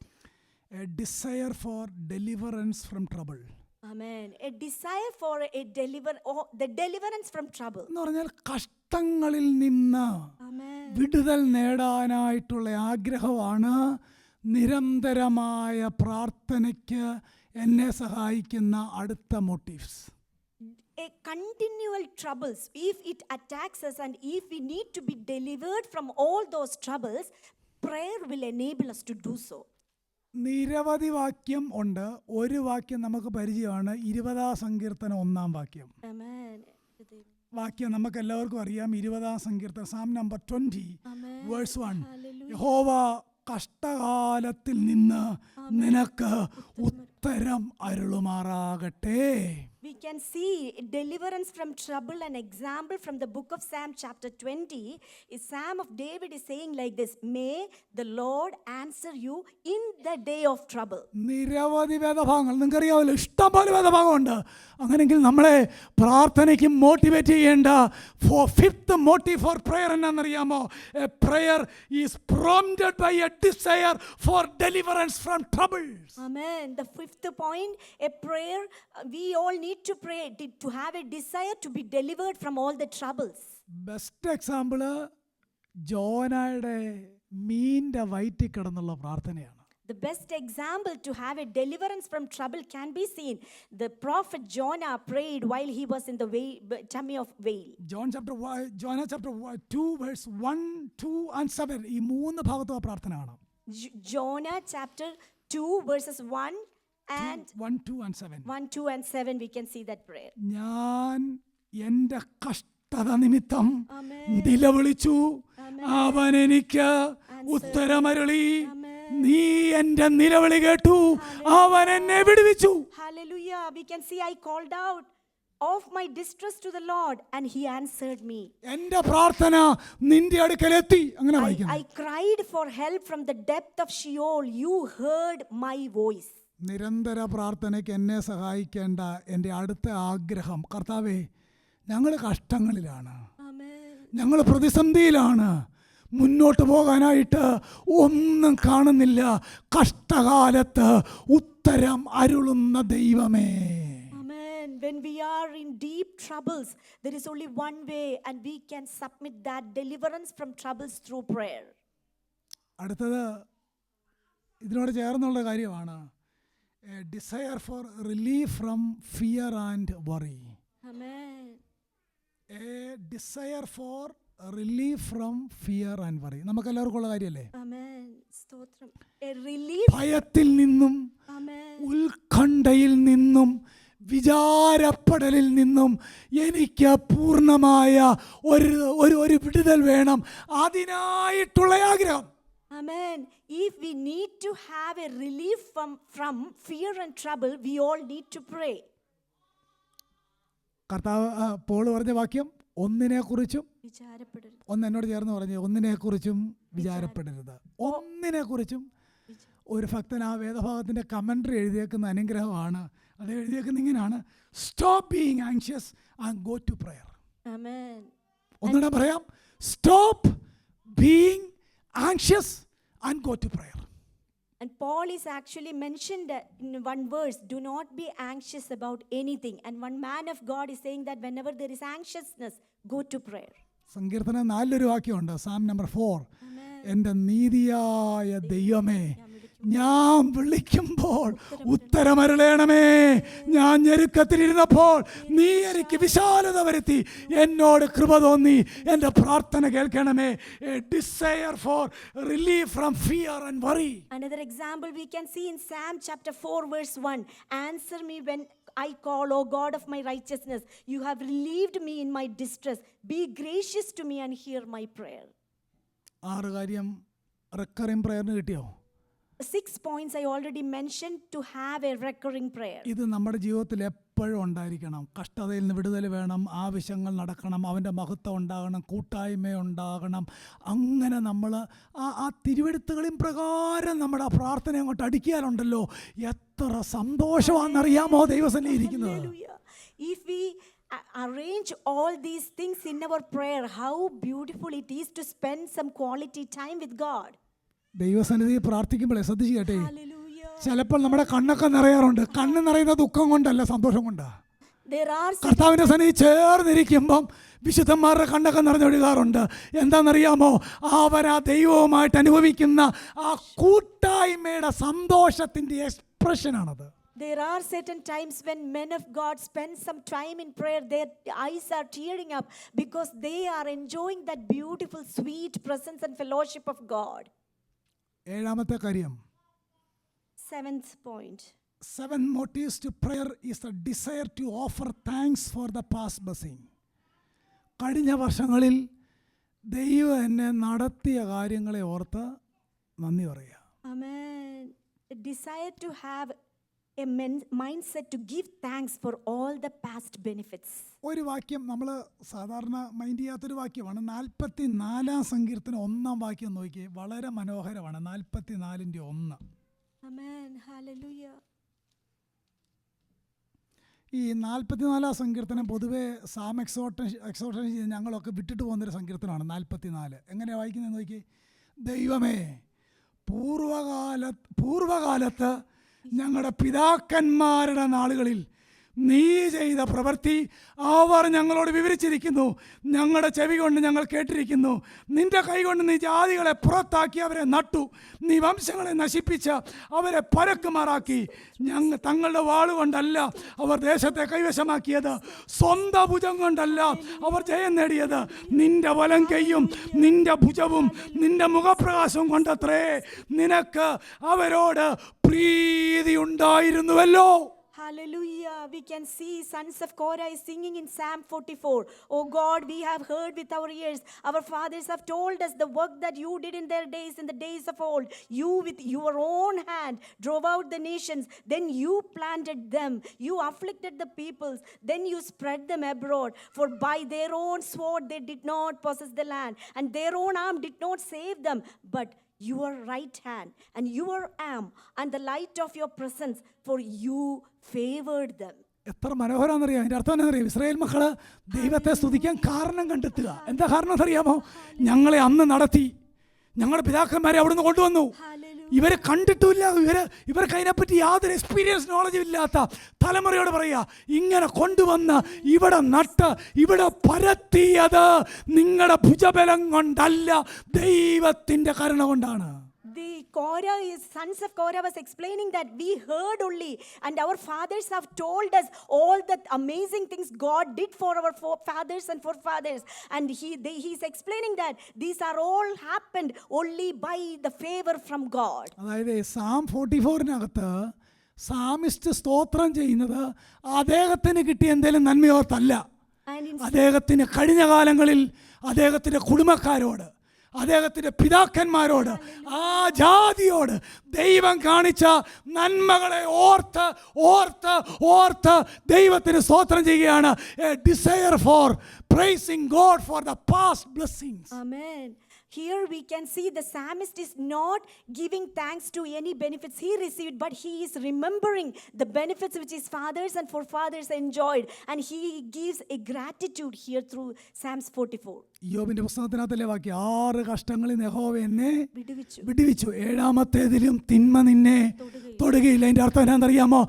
a desire for deliverance from trouble. Amen. A desire for the deliverance from trouble. എന്ന് പറഞ്ഞാൽ കഷ്ടങ്ങളിൽ നിന്ന് Amen. വിടുതൽ നേടാനായിട്ടുള്ള ആഗ്രഹമാണ് നിരന്തരമായ പ്രാർത്ഥനയ്ക്ക് എന്നെ സഹായിക്കുന്ന അടുത്ത motifs. A continual troubles, if it attacks us and if we need to be delivered from all those troubles, prayer will enable us to do so. നിരവധി വാക്യം ഉണ്ട്. ഒരു വാക്യം നമുക്ക് പരിചയമാണ്, 20-ാം സങ്കീർത്തനം 1-ാം വാക്യം. Amen. വാക്യം നമുക്ക് എല്ലാവർക്കും അറിയാം. 20-ാം സങ്കീർത്തനം, Psalm number 20 Amen. Verse 1. Hallelujah. യഹോവ കഷ്ടകാലത്തിൽ നിന്ന് നിനക്ക് ഉത്തരം അരുളുമാറാകട്ടെ. We can see deliverance from trouble. An example from the book of Psalm chapter 20 is Psalm of David is saying like this: may the Lord answer you in the day of trouble. നിരവധി വേദഭാഗങ്ങൾ നിങ്ങൾക്കറിയാമല്ലോ, ഇഷ്ടംപോലെ വേദഭാഗമുണ്ട്. അങ്ങനെയെങ്കിൽ നമ്മളെ പ്രാർത്ഥനയ്ക്ക് motivate ചെയ്യേണ്ട fifth motive for prayer എന്നാണെന്നറിയാമോ? A prayer is prompted by a desire for deliverance from troubles. Amen. The fifth point, a prayer, we all need to pray to have a desire to be delivered from all the troubles. Best example ജോനയുടെ മീൻ്റെ വയറ്റിൽ കിടന്നുള്ള പ്രാർത്ഥനയാണ്. The best example to have a deliverance from trouble can be seen. The prophet Jonah prayed while he was in the tummy of whale. Jonah chapter 2 verse 1, 2 and 7 ഈ മൂന്ന് ഭാഗത്തും ആ പ്രാർത്ഥന കാണാം. Jonah chapter 2 verses 1 and 1, 2 and 7. 1, 2 and 7 we can see that prayer. ഞാൻ എൻ്റെ കഷ്ടത നിമിത്തം Amen. നിലവിളിച്ചു, Amen. അവൻ എനിക്ക് ഉത്തരമരുളി. നീ എൻ്റെ നിലവിളി കേട്ടു, അവൻ എന്നെ വിടുവിച്ചു. Hallelujah. We can see I called out of my distress to the Lord and he answered me. എൻ്റെ പ്രാർത്ഥന നിന്റെ അടുക്കലെത്തി. അങ്ങനെ വായിക്കുന്നു. I cried for help from the depth of Sheol. You heard my voice. നിരന്തര പ്രാർത്ഥനയ്ക്ക് എന്നെ സഹായിക്കേണ്ട എൻ്റെ അടുത്ത ആഗ്രഹം, കർത്താവേ, ഞങ്ങൾ കഷ്ടങ്ങളിലാണ്, ഞങ്ങൾ പ്രതിസന്ധിയിലാണ്, മുന്നോട്ട് പോകാനായിട്ട് ഒന്നും കാണുന്നില്ല. കഷ്ടകാലത്ത് ഉത്തരം അരുളുന്ന ദൈവമേ. Amen. When we are in deep troubles, there is only one way and we can submit that deliverance from troubles through prayer. അടുത്തത് ഇതിനോട് ചേർന്നുള്ള കാര്യമാണ്, a desire for relief from fear and worry. Amen. A desire for relief from fear and worry. നമുക്ക് എല്ലാവർക്കും ഉള്ള കാര്യമല്ലേ? Amen. സ്തോത്രം. A relief. ഭയത്തിൽ നിന്നും, Amen. ഉത്കണ്ഠയിൽ നിന്നും, വിചാരപ്പെടലിൽ നിന്നും എനിക്ക് പൂർണ്ണമായ ഒരു വിടുതൽ വേണം. അതിനായിട്ടുള്ള ആഗ്രഹം. Amen. If we need to have a relief from fear and trouble, we all need to pray. കർത്താവ് പോൾ പറഞ്ഞ വാക്യം, ഒന്നിനെക്കുറിച്ചും, വിചാരപ്പെടരുത്. ഒന്ന് എന്നോട് ചേർന്ന് പറഞ്ഞ്, ഒന്നിനെക്കുറിച്ചും വിചാരപ്പെടരുത്. ഒന്നിനെക്കുറിച്ചും. ഒരു ഭക്തൻ ആ വേദഭാഗത്തിൻ്റെ കമൻട്രി എഴുതിയേക്കുന്ന അനുഗ്രഹമാണ്. അത് എഴുതിയേക്കുന്ന ഇങ്ങനെയാണ്: stop being anxious and go to prayer. Amen. ഒന്നുകൂടെ പറയാം, stop being anxious and go to prayer. And Paul is actually mentioned in one verse, do not be anxious about anything. And one man of God is saying that whenever there is anxiousness, go to prayer. സങ്കീർത്തനം 4 വാക്യമുണ്ട്, Psalm number 4. എൻ്റെ നീതിയായ ദൈവമേ, ഞാൻ വിളിക്കുമ്പോൾ ഉത്തരമരുളേണമേ. ഞാൻ ഞെരുക്കത്തിലിരുന്നപ്പോൾ നീ എനിക്ക് വിശാലത വരുത്തി, എന്നോട് കൃപ തോന്നി, എൻ്റെ പ്രാർത്ഥന കേൾക്കണമേ. A desire for relief from fear and worry. Another example we can see in Psalm chapter 4 verse 1. Answer me when I call, O God of my righteousness. You have relieved me in my distress. Be gracious to me and hear my prayer. 6 കാര്യം recurring പ്രയറിന് കിട്ടിയോ? 6 points I already mentioned to have a recurring prayer. ഇത് നമ്മുടെ ജീവിതത്തിൽ എപ്പോഴും ഉണ്ടായിരിക്കണം. കഷ്ടതയിൽ നിന്ന് വിടുതൽ വേണം, ആവശ്യങ്ങൾ നടക്കണം, അവൻ്റെ മഹത്വം ഉണ്ടാകണം, കൂട്ടായ്മ ഉണ്ടാകണം. അങ്ങനെ നമ്മൾ ആ തിരുവെഴുത്തുകളും പ്രകാരം നമ്മുടെ പ്രാർത്ഥന അങ്ങോട്ട് അടിക്കാറുണ്ടല്ലോ, എത്ര സന്തോഷമാണെന്നറിയാമോ ദൈവസന്നിധിയിൽ ഇരിക്കുന്നത്. Hallelujah. If we arrange all these things in our prayer, how beautiful it is to spend some quality time with God. ദൈവസന്നിധിയിൽ പ്രാർത്ഥിക്കുമ്പോഴേ ശ്രദ്ധിച്ച് കേട്ടേ, Hallelujah. ചിലപ്പോൾ നമ്മുടെ കണ്ണൊക്കെ നിറയാറുണ്ട്. കണ്ണ് നിറയുന്ന ദുഃഖം കൊണ്ടല്ല, സന്തോഷം കൊണ്ടാ. There are കർത്താവിൻ്റെ സന്നിധി ചേർന്നിരിക്കുമ്പം വിശുദ്ധന്മാരുടെ കണ്ണൊക്കെ നിറഞ്ഞൊഴുകാറുണ്ട്. എന്താണെന്നറിയാമോ? അവരാ ദൈവവുമായിട്ട് അനുഭവിക്കുന്ന ആ കൂട്ടായ്മയുടെ സന്തോഷത്തിൻ്റെ എക്സ്പ്രഷനാണത്. There are certain times when men of God spend some time in prayer, their eyes are tearing up because they are enjoying that beautiful, sweet presence and fellowship of God. 7ാമത്തെ കാര്യം, 7th point. 7 motives to prayer is the desire to offer thanks for the past blessing. കഴിഞ്ഞ വർഷങ്ങളിൽ ദൈവം എന്നെ നടത്തിയ കാര്യങ്ങളെ ഓർത്ത് നന്ദി പറയുക. Amen. A desire to have a mindset to give thanks for all the past benefits. ഒരു വാക്യം നമ്മൾ സാധാരണ മൈൻഡ് ചെയ്യാത്തൊരു വാക്യമാണ്. 44-ാം സങ്കീർത്തനം 1-ാം വാക്യം നോക്കിയേ, വളരെ മനോഹരമാണ്. 44-ന്റെ-1. Amen. Hallelujah. ഈ 44-ാം സങ്കീർത്തനം പൊതുവെ സാം എക്സോർട്ടേഷൻ ചെയ്ത് ഞങ്ങളൊക്കെ വിട്ടിട്ട് പോകുന്നൊരു സങ്കീർത്തനമാണ് 44. എങ്ങനെയാണ് വായിക്കുന്നത് നോക്കി, ദൈവമേ പൂർവകാലത്ത് ഞങ്ങളുടെ പിതാക്കന്മാരുടെ നാളുകളിൽ നീ ചെയ്ത പ്രവൃത്തി അവർ ഞങ്ങളോട് വിവരിച്ചിരിക്കുന്നു. ഞങ്ങളുടെ ചെവി കൊണ്ട് ഞങ്ങൾ കേട്ടിരിക്കുന്നു. നിന്റെ കൈ കൊണ്ട് നീ ജാതികളെ പുറത്താക്കി അവരെ നട്ടു. നീ വംശങ്ങളെ നശിപ്പിച്ച് അവരെ പരക്കുമാറാക്കി. തങ്ങളുടെ വാളുകൊണ്ടല്ല അവർ ദേശത്തെ കൈവശമാക്കിയത്, സ്വന്തം ഭുജം കൊണ്ടല്ല അവർ ജയം നേടിയത്. നിന്റെ വലം കൈയും നിന്റെ ഭുജവും നിന്റെ മുഖപ്രകാശവും കൊണ്ടത്രേ നിനക്ക് അവരോട് പ്രീതി ഉണ്ടായിരുന്നുവല്ലോ. Hallelujah. We can see sons of Korah is singing in Psalm 44. Oh God, we have heard with our ears. Our fathers have told us the work that you did in their days, in the days of old. You with your own hand drove out the nations. Then you planted them. You afflicted the peoples. Then you spread them abroad. For by their own sword they did not possess the land, and their own arm did not save them. But your right hand and your arm and the light of your presence, for you favored them. എത്ര മനോഹരമാണെന്നറിയാം. അതിൻ്റെ അർത്ഥം എന്നറിയാം, Israel മക്കള് ദൈവത്തെ സ്തുതിക്കാൻ കാരണം കണ്ടെത്തുക. എന്താ കാരണം എന്നറിയാമോ? ഞങ്ങളെ അന്ന് നടത്തി, ഞങ്ങളുടെ പിതാക്കന്മാരെ അവിടുന്ന് കൊണ്ടുവന്നു. ഇവരെ കണ്ടിട്ടില്ല, ഇവർക്ക് അതിനെപ്പറ്റി യാതൊരു എക്സ്പീരിയൻസ് നോളജും ഇല്ലാത്ത തലമുറയോട് പറയുക, ഇങ്ങനെ കൊണ്ടുവന്ന് ഇവിടെ നട്ട് ഇവിടെ പരത്തിയത് നിങ്ങളുടെ ഭുജബലം കൊണ്ടല്ല, ദൈവത്തിൻ്റെ കരുണ കൊണ്ടാണ്. Sons of Korah was explaining that we heard only, and our fathers have told us all the amazing things God did for our fathers and forefathers, and he's explaining that these are all happened only by the favor from God. അതായത് Psalm 44-നകത്ത് psalmist സ്തോത്രം ചെയ്യുന്നത് അദ്ദേഹത്തിന് കിട്ടിയ എന്തെങ്കിലും നന്മയോർത്തല്ല, അദ്ദേഹത്തിന് കഴിഞ്ഞ കാലങ്ങളിൽ അദ്ദേഹത്തിൻ്റെ കുടുംബക്കാരോട്, അദ്ദേഹത്തിൻ്റെ പിതാക്കന്മാരോട്, ആ ജാതിയോട് ദൈവം കാണിച്ച നന്മകളെ ഓർത്ത് ഓർത്ത് ഓർത്ത് ദൈവത്തിന് സ്തോത്രം ചെയ്യുകയാണ്. A desire for praising God for the past blessings. Amen. Here we can see the psalmist is not giving thanks to any benefits he received, but he is remembering the benefits which his fathers and forefathers enjoyed, and he gives a gratitude here through Psalms 44. യോബിന്റെ പുസ്തകത്തിനകത്തല്ലേ വാക്യം, 6 കഷ്ടങ്ങളിൽ യഹോവ എന്നെ വിടുവിച്ചു, 7ാമത്തേതിലും തിന്മ നിന്നെ തൊടുകയില്ല. അതിൻ്റെ അർത്ഥം എന്താണെന്നറിയാമോ?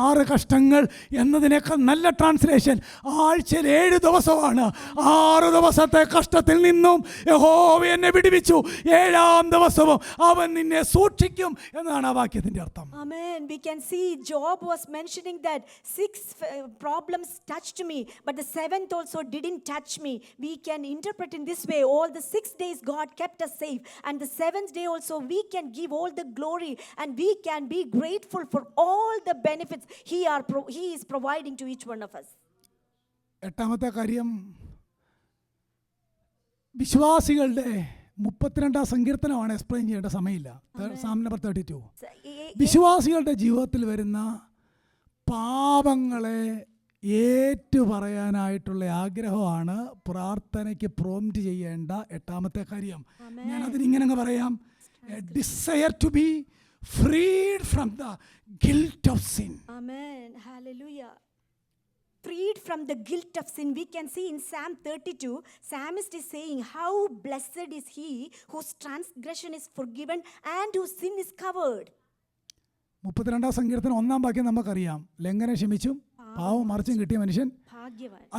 6 കഷ്ടങ്ങൾ എന്നതിനേക്കാൾ നല്ല ട്രാൻസ്ലേഷൻ ആഴ്ചയിൽ 7 ദിവസമാണ്. 6 ദിവസത്തെ കഷ്ടത്തിൽ നിന്നും യഹോവ എന്നെ വിടുവിച്ചു, 7-ാം ദിവസവും അവൻ നിന്നെ സൂക്ഷിക്കും എന്നാണ് ആ വാക്യത്തിന്റെ അർത്ഥം. Amen. We can see Job was mentioning that 6 problems touched me, but the 7th also didn't touch me. We can interpret in this way: all the 6 days God kept us safe, and the 7th day also we can give all the glory, and we can be grateful for all the benefits He is providing to each one of us. 8-ാമത്തെ കാര്യം, വിശ്വാസികളുടെ 32-ാം സങ്കീർത്തനമാണ് explain ചെയ്യേണ്ട സമയമില്ല. Psalm number 32. വിശ്വാസികളുടെ ജീവിതത്തിൽ വരുന്ന പാപങ്ങളെ ഏറ്റുപറയാനായിട്ടുള്ള ആഗ്രഹമാണ് പ്രാർത്ഥനയ്ക്ക് പ്രോംപ്റ്റ് ചെയ്യേണ്ട 8-ാമത്തെ കാര്യം. ഞാൻ അതിനിങ്ങനെ അങ്ങ് പറയാം: a desire to be freed from the guilt of sin. Amen. Hallelujah. Freed from the guilt of sin. We can see in Psalm 32, psalmist is saying, how blessed is he whose transgression is forgiven and whose sin is covered. 32-ാം സങ്കീർത്തനം 1-ാം വാക്യം നമുക്കറിയാം: ലംഘനം ക്ഷമിച്ചും പാവം മറിച്ചും കിട്ടിയ മനുഷ്യൻ.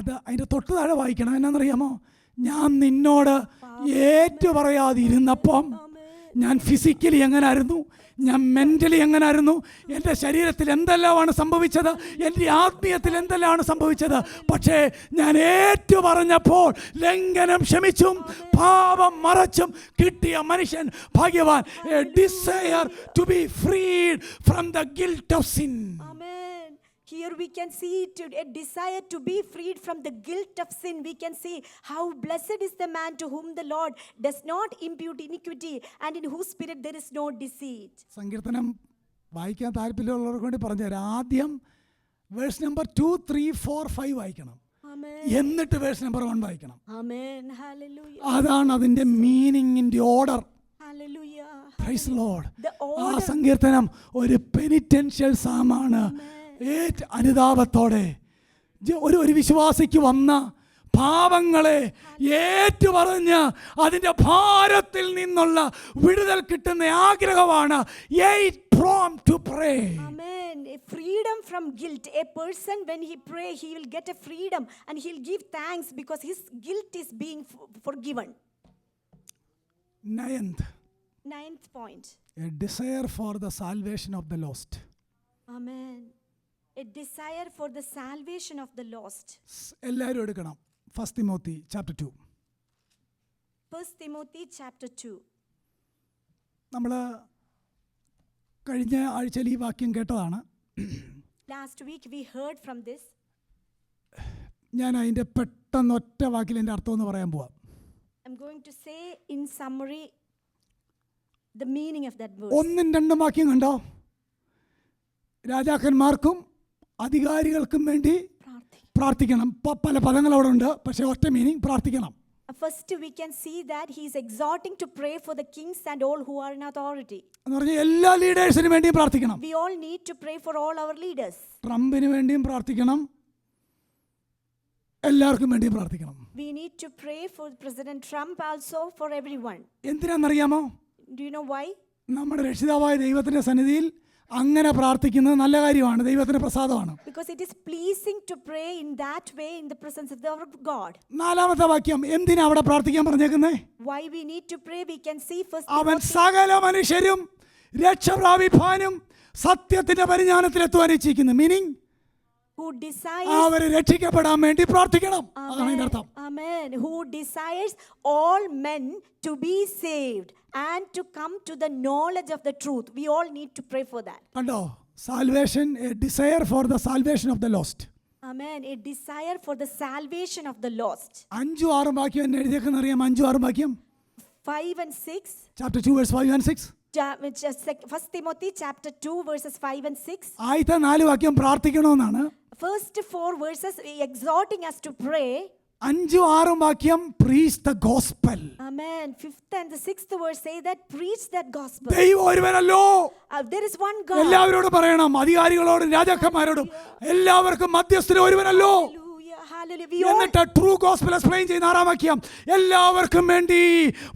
അത് അതിൻ്റെ തൊട്ട് താഴെ വായിക്കണം. എന്നാണെന്നറിയാമോ? ഞാൻ നിന്നോട് ഏറ്റുപറയാതിരുന്നപ്പം ഞാൻ ഫിസിക്കലി എങ്ങനായിരുന്നു, ഞാൻ മെൻ്റലി എങ്ങനായിരുന്നു, എൻ്റെ ശരീരത്തിൽ എന്തെല്ലാമാണ് സംഭവിച്ചത്, എൻ്റെ ആത്മീയത്തിൽ എന്തെല്ലാമാണ് സംഭവിച്ചത്. പക്ഷേ ഞാൻ ഏറ്റുപറഞ്ഞപ്പോൾ ലംഘനം ക്ഷമിച്ചും പാപം മറച്ചും കിട്ടിയ മനുഷ്യൻ ഭാഗ്യവാൻ. A desire to be freed from the guilt of sin. Here we can see a desire to be freed from the guilt of sin. We can see how blessed is the man to whom the Lord does not impute iniquity and in whose spirit there is no deceit. സങ്കീർത്തനം വായിക്കാൻ താല്പര്യമുള്ളവർക്ക് വേണ്ടി പറഞ്ഞുതരാം. ആദ്യം verse number 2, 3, 4, 5 വായിക്കണം. എന്നിട്ട് verse number 1 വായിക്കണം. അതാണ് അതിൻ്റെ മീനിങ്ങിൻ്റെ ഓർഡർ. Praise the Lord. ആ സങ്കീർത്തനം ഒരു പെനിറ്റൻഷ്യൽ സാമാണ്. അനുതാപത്തോടെ ഒരു വിശ്വാസിക്ക് വന്ന പാപങ്ങളെ ഏറ്റുപറഞ്ഞ് അതിൻ്റെ ഭാരത്തിൽ നിന്നുള്ള വിടുതൽ കിട്ടുന്ന ആഗ്രഹമാണ് to pray. Amen. A freedom from guilt. A person when he pray, he will get a freedom and he'll give thanks because his guilt is being forgiven. Ninth point. A desire for the salvation of the lost. Amen. A desire for the salvation of the lost. എല്ലാവരും എടുക്കണം. 1 Timothy chapter 2. 1 Timothy chapter 2. നമ്മൾ കഴിഞ്ഞ ആഴ്ചയിൽ ഈ വാക്യം കേട്ടതാണ്. Last week we heard from this. ഞാൻ അതിൻ്റെ പെട്ടെന്ന് ഒറ്റ വാക്കിൽ എൻ്റെ അർത്ഥം ഒന്ന് പറയാൻ പോവാം. I'm going to say in summary the meaning of that verse. 1-2 വാക്യം കണ്ടോ? രാജാക്കന്മാർക്കും അധികാരികൾക്കും വേണ്ടി പ്രാർത്ഥിക്കണം. പല പദങ്ങൾ അവിടെ ഉണ്ട്, പക്ഷേ ഒറ്റ മീനിങ്: പ്രാർത്ഥിക്കണം. First we can see that he is exhorting to pray for the kings and all who are in authority. എന്ന് പറഞ്ഞാൽ എല്ലാ ലീഡേഴ്സിനും വേണ്ടിയും പ്രാർത്ഥിക്കണം. We all need to pray for all our leaders. ട്രംപിന് വേണ്ടിയും പ്രാർത്ഥിക്കണം, എല്ലാവർക്കും വേണ്ടിയും പ്രാർത്ഥിക്കണം. We need to pray for President Trump also, for everyone. എന്തിനാണെന്നറിയാമോ? Do you know why? നമ്മുടെ രക്ഷിതാവായ ദൈവത്തിന്റെ സന്നിധിയിൽ അങ്ങനെ പ്രാർത്ഥിക്കുന്നത് നല്ല കാര്യമാണ്, ദൈവത്തിന് പ്രസാദമാണ്. Because it is pleasing to pray in that way in the presence of our God. 4-ാമത്തെ വാക്യം എന്തിനാ അവിടെ പ്രാർത്ഥിക്കാൻ പറഞ്ഞേക്കുന്നേ? Why we need to pray? We can see first അവൻ സകല മനുഷ്യരും രക്ഷ പ്രാപിപ്പാനും സത്യത്തിന്റെ പരിജ്ഞാനത്തിലെത്തുവാൻ ഇച്ഛിക്കുന്നു. മീനിങ് who desires അവരെ രക്ഷിക്കപ്പെടാൻ വേണ്ടി പ്രാർത്ഥിക്കണം. അതാണ് അതിന്റെ അർത്ഥം. Amen. Who desires all men to be saved and to come to the knowledge of the truth. We all need to pray for that. കണ്ടോ? Salvation, a desire for the salvation of the lost. Amen. A desire for the salvation of the lost. 5-6 വാക്യം എന്നെ എഴുതിയേക്കെന്ന് അറിയാം. 5-6 വാക്യം 5 and 6. Chapter 2 verse 5 and 6. 1 Timothy chapter 2 verses 5 and 6. ആദ്യത്തെ 4 വാക്യം പ്രാർത്ഥിക്കണമെന്നാണ്. First 4 verses exhorting us to pray. 5-6 വാക്യം preach the gospel. Amen. 5th and the 6th verse say that preach that gospel. ദൈവം ഒരുവനല്ലോ. There is one God. എല്ലാവരോടും പറയണം, അധികാരികളോടും രാജാക്കന്മാരോടും എല്ലാവർക്കും മധ്യസ്ഥൻ ഒരുവനല്ലോ. Hallelujah. We all, എന്നിട്ട് true gospel explain ചെയ്യുന്ന 6-ാം വാക്യം, എല്ലാവർക്കും വേണ്ടി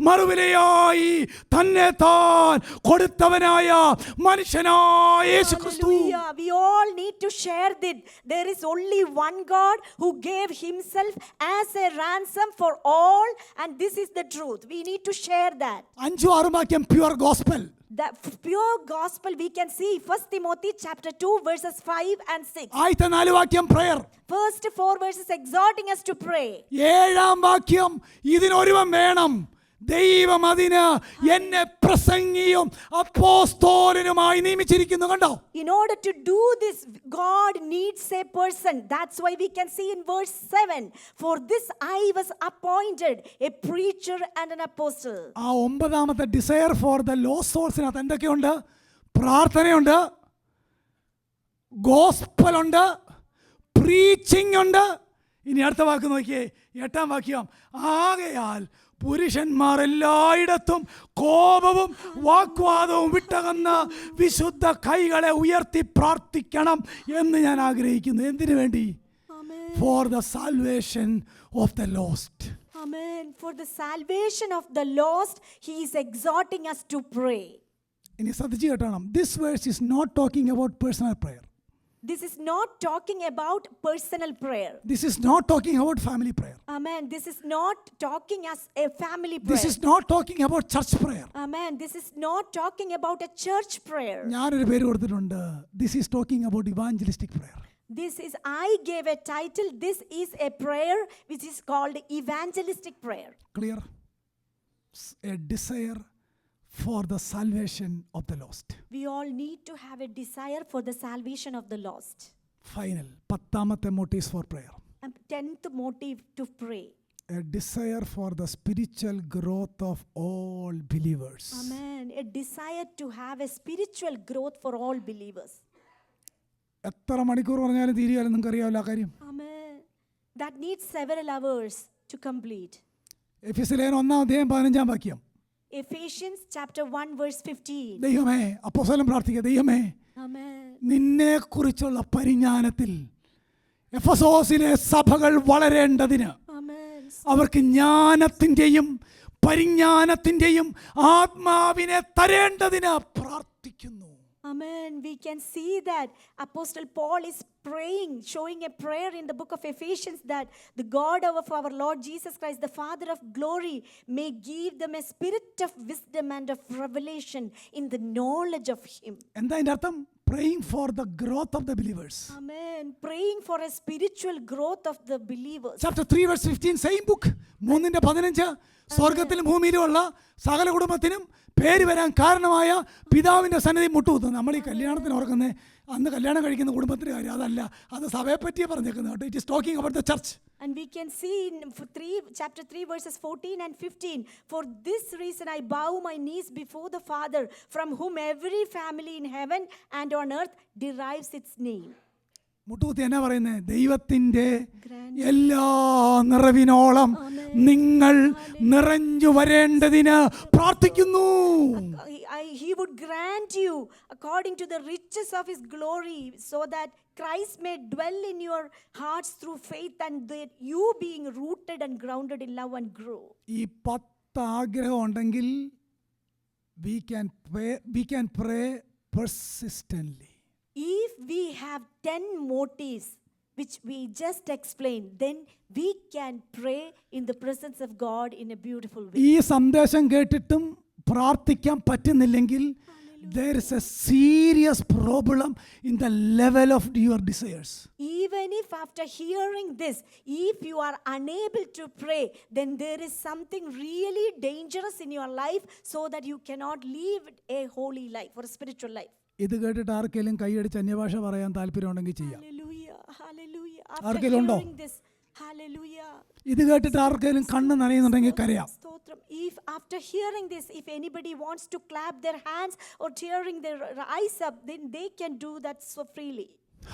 മറുവിലയായി തന്നെ താൻ കൊടുത്തവനായ മനുഷ്യനായ യേശുക്രിസ്തു. hallelujah. We all need to share that there is only one God who gave himself as a ransom for all, and this is the truth. We need to share that. 5-6 വാക്യം pure gospel. The pure gospel we can see 1 Timothy chapter 2 verses 5 and 6. ആദ്യത്തെ 4 വാക്യം prayer. First 4 verses exhorting us to pray. 7-ാം വാക്യം ഇതിനൊരുവൻ വേണം, ദൈവം അതിന് എന്നെ പ്രസംഗിയും അപ്പോസ്തലനുമായി നിയമിച്ചിരിക്കുന്നു. കണ്ടോ? In order to do this, God needs a person. That's why we can see in verse 7, for this I was appointed a preacher and an apostle. ആ 9-ാമത്തെ desire for the lost സോൾസിനകത്ത് എന്തൊക്കെയുണ്ട്? പ്രാർത്ഥനയുണ്ട്, ഗോസ്പലുണ്ട്, പ്രീച്ചിങ് ഉണ്ട്. ഇനി അടുത്ത വാക്ക് നോക്കിയേ, 8-ാം വാക്യം, ആകയാൽ പുരുഷന്മാർ എല്ലായിടത്തും കോപവും വാഗ്വാദവും വിട്ടകന്ന് വിശുദ്ധ കൈകളെ ഉയർത്തി പ്രാർത്ഥിക്കണം എന്ന് ഞാൻ ആഗ്രഹിക്കുന്നു. എന്തിനു വേണ്ടി? For the salvation of the lost. Amen. For the salvation of the lost, he is exhorting us to pray. ഇനി ശ്രദ്ധിച്ച് കേട്ടോണം, this verse is not talking about personal prayer. This is not talking about personal prayer. This is not talking about family prayer. Amen. This is not talking as a family prayer. This is not talking about church prayer. Amen. This is not talking about a church prayer. ഞാനൊരു പേര് കൊടുത്തിട്ടുണ്ട്, this is talking about evangelistic prayer. This is, I gave a title, this is a prayer which is called evangelistic prayer. Clear? A desire for the salvation of the lost. We all need to have a desire for the salvation of the lost. Final, 10ാമത്തെ motives for prayer. And 10th motive to pray. A desire for the spiritual growth of all believers. Amen. A desire to have a spiritual growth for all believers. എത്ര മണിക്കൂർ പറഞ്ഞാലും തീരുകയല്ല, നിങ്ങൾക്ക് അറിയാമല്ലോ ആ കാര്യം. Amen. That needs several hours to complete. എഫെസ്യർ 1-ാം വാക്യം, Ephesians chapter 1 verse 15. ദൈവമേ, അപ്പോസ്തലൻ പ്രാർത്ഥിക്കുക, ദൈവമേ, Amen. നിന്നെക്കുറിച്ചുള്ള പരിജ്ഞാനത്തിൽ എഫെസോസിലെ സഭകൾ വളരേണ്ടതിന് Amen. അവർക്ക് ജ്ഞാനത്തിൻ്റെയും പരിജ്ഞാനത്തിൻ്റെയും ആത്മാവിനെ തരേണ്ടതിന് പ്രാർത്ഥിക്കുന്നു. Amen. We can see that Apostle Paul is praying, showing a prayer in the book of Ephesians that the God of our Lord Jesus Christ, the Father of glory, may give them a spirit of wisdom and of revelation in the knowledge of Him. എന്താ അതിൻ്റെ അർത്ഥം? Praying for the growth of the believers. Amen. Praying for a spiritual growth of the believers. Chapter 3 verse 15, same book. 3:15, സ്വർഗത്തിലും ഭൂമിയിലുമുള്ള സകല കുടുംബത്തിനും പേര് വരാൻ കാരണമായ പിതാവിൻ്റെ സന്നിധി മുട്ടുകുത്തുന്നു. നമ്മൾ ഈ കല്യാണത്തിന് ഓർക്കുന്നത് അന്ന് കല്യാണം കഴിക്കുന്ന കുടുംബത്തിൻ്റെ കാര്യം, അതല്ല, അത് സഭയെ പറ്റിയേ പറഞ്ഞേക്കുന്നത് കേട്ടോ. It is talking about the church. And we can see in chapter 3 verses 14 and 15, for this reason I bow my knees before the Father, from whom every family in heaven and on earth derives its name. മുട്ടുകുത്തി എന്നാ പറയുന്നത്? ദൈവത്തിൻ്റെ എല്ലാ നിറവിനോളം നിങ്ങൾ നിറഞ്ഞു വരേണ്ടതിന് പ്രാർത്ഥിക്കുന്നു. He would grant you according to the riches of His glory, so that Christ may dwell in your hearts through faith, and that you being rooted and grounded in love and grow. ഈ 10 ആഗ്രഹം ഉണ്ടെങ്കിൽ we can pray persistently. If we have 10 motives which we just explained, then we can pray in the presence of God in a beautiful way. ഈ സന്ദേശം കേട്ടിട്ടും പ്രാർത്ഥിക്കാൻ പറ്റുന്നില്ലെങ്കിൽ there is a serious problem in the level of your desires. Even if after hearing this, if you are unable to pray, then there is something really dangerous in your life, so that you cannot live a holy life or a spiritual life. ഇത് കേട്ടിട്ട് ആർക്കെങ്കിലും കൈയടിച്ച് അന്യഭാഷ പറയാൻ താല്പര്യമുണ്ടെങ്കിൽ ചെയ്യാം. Hallelujah, hallelujah. After ആർക്കെങ്കിലും ഉണ്ടോ? hearing this, hallelujah. ഇത് കേട്ടിട്ട് ആർക്കെങ്കിലും കണ്ണ് നനയുന്നുണ്ടെങ്കിൽ കരയാം. Stotram. If after hearing this, if anybody wants to clap their hands or tearing their eyes up, then they can do that so freely.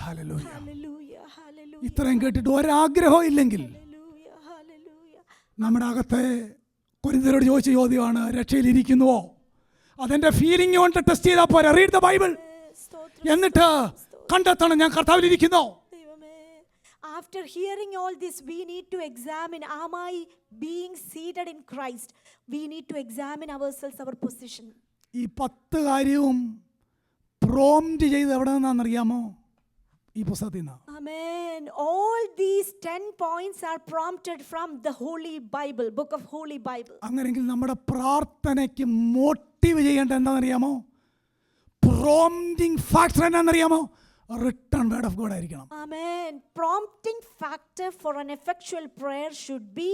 Hallelujah. Hallelujah, hallelujah. ഇത്രയും കേട്ടിട്ട് ഒരാഗ്രഹം ഇല്ലെങ്കിൽ Hallelujah, hallelujah. നമ്മുടെ അകത്തെ കൊരിന്ത്യരോട് ചോദിച്ച ചോദ്യമാണ്, രക്ഷയിലിരിക്കുന്നുവോ? അതെന്റെ ഫീലിംഗ് കൊണ്ട് ടെസ്റ്റ് ചെയ്താൽ പോരാ. Read the Bible. എന്നിട്ട് കണ്ടെത്തണം ഞാൻ കർത്താവിലിരിക്കുന്നോ. after hearing all this, we need to examine, am I being seated in Christ? We need to examine ourselves, our position. ഈ 10 കാര്യവും പ്രോംപ്റ്റ് ചെയ്ത് എവിടെ നിന്നാണെന്നറിയാമോ? ഈ പുസ്തകത്തിൽ നിന്നാണ്. Amen. All these 10 points are prompted from the Holy Bible, book of Holy Bible. അങ്ങനെയെങ്കിൽ നമ്മുടെ പ്രാർത്ഥനയ്ക്ക് മോട്ടീവ് ചെയ്യേണ്ടത് എന്താണെന്നറിയാമോ? പ്രോംപ്റ്റിംഗ് ഫാക്ടർ എന്താണെന്നറിയാമോ? റിട്ടൺ വേർഡ് ഓഫ് ഗോഡ് ആയിരിക്കണം. Amen. Prompting factor for an effectual prayer should be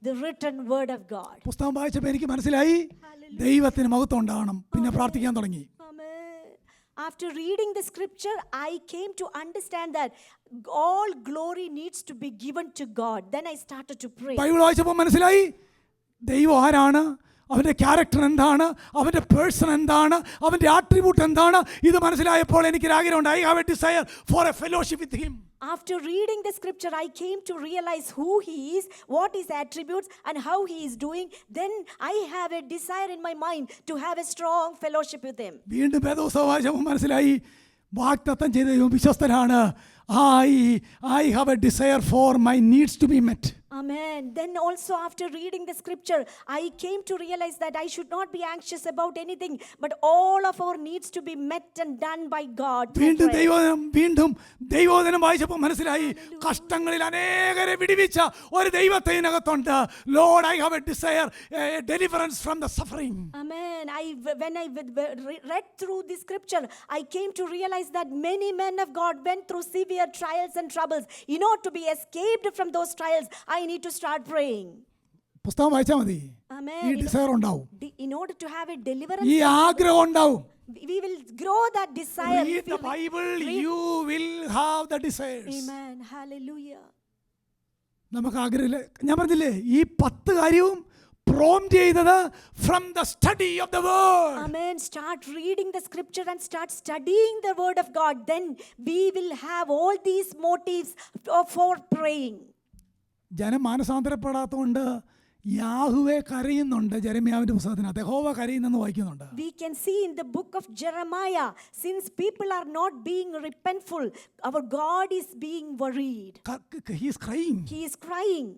the written word of God. പുസ്തകം വായിച്ചപ്പോൾ എനിക്ക് മനസ്സിലായി ദൈവത്തിന് മഹത്വം ഉണ്ടാകണം. പിന്നെ പ്രാർത്ഥിക്കാൻ തുടങ്ങി. After reading the scripture, I came to understand that all glory needs to be given to God. Then I started to pray. Bible വായിച്ചപ്പോൾ മനസ്സിലായി ദൈവം ആരാണ്, അവൻ്റെ ക്യാരക്ടർ എന്താണ്, അവൻ്റെ പേഴ്സൺ എന്താണ്, അവൻ്റെ ആട്രിബ്യൂട്ട് എന്താണ്. ഇത് മനസ്സിലായപ്പോൾ എനിക്കൊരു ആഗ്രഹമുണ്ട്. I have a desire for a fellowship with him. After reading the scripture, I came to realize who he is, what his attributes, and how he is doing. Then I have a desire in my mind to have a strong fellowship with him. വീണ്ടും വേദപുസ്തകം വായിച്ചപ്പോൾ മനസ്സിലായി വാഗ്ദത്തം ചെയ്ത ദൈവം വിശ്വസ്തനാണ്. I have a desire for my needs to be met. Amen. Then also after reading the scripture, I came to realize that I should not be anxious about anything, but all of our needs to be met and done by God. വീണ്ടും ദൈവവചനം വായിച്ചപ്പോൾ മനസ്സിലായി കഷ്ടങ്ങളിൽ അനേകരെ വിടുവിച്ച ഒരു ദൈവത്തെ ഇതിനകത്തുണ്ട്. Lord, I have a desire, a deliverance from the suffering. Amen. When I read through the scripture, I came to realize that many men of God went through severe trials and troubles. In order to be escaped from those trials, I need to start praying. പുസ്തകം വായിച്ചാൽ മതി. Amen. ഈ desire ഉണ്ടാവും. In order to have a deliverance, ഈ ആഗ്രഹം ഉണ്ടാവും. we will grow that desire. Read the Bible, you will have the desires. Amen. Hallelujah. നമുക്ക് ആഗ്രഹമില്ല. ഞാൻ പറഞ്ഞില്ലേ ഈ 10 കാര്യവും പ്രോംപ്റ്റ് ചെയ്തത് from the study of the word. Amen. Start reading the scripture and start studying the word of God. Then we will have all these motives for praying. ജനം മാനസാന്തരപ്പെടാത്തതുകൊണ്ട് യാഹുവേ കരയുന്നുണ്ട്. ജെരമ്യാവിന്റെ പുസ്തകത്തിനകത്ത് യഹോവ കരയുന്നെന്ന് വായിക്കുന്നുണ്ട്. We can see in the book of Jeremiah, since people are not being repentful, our God is being worried. He is crying. He is crying.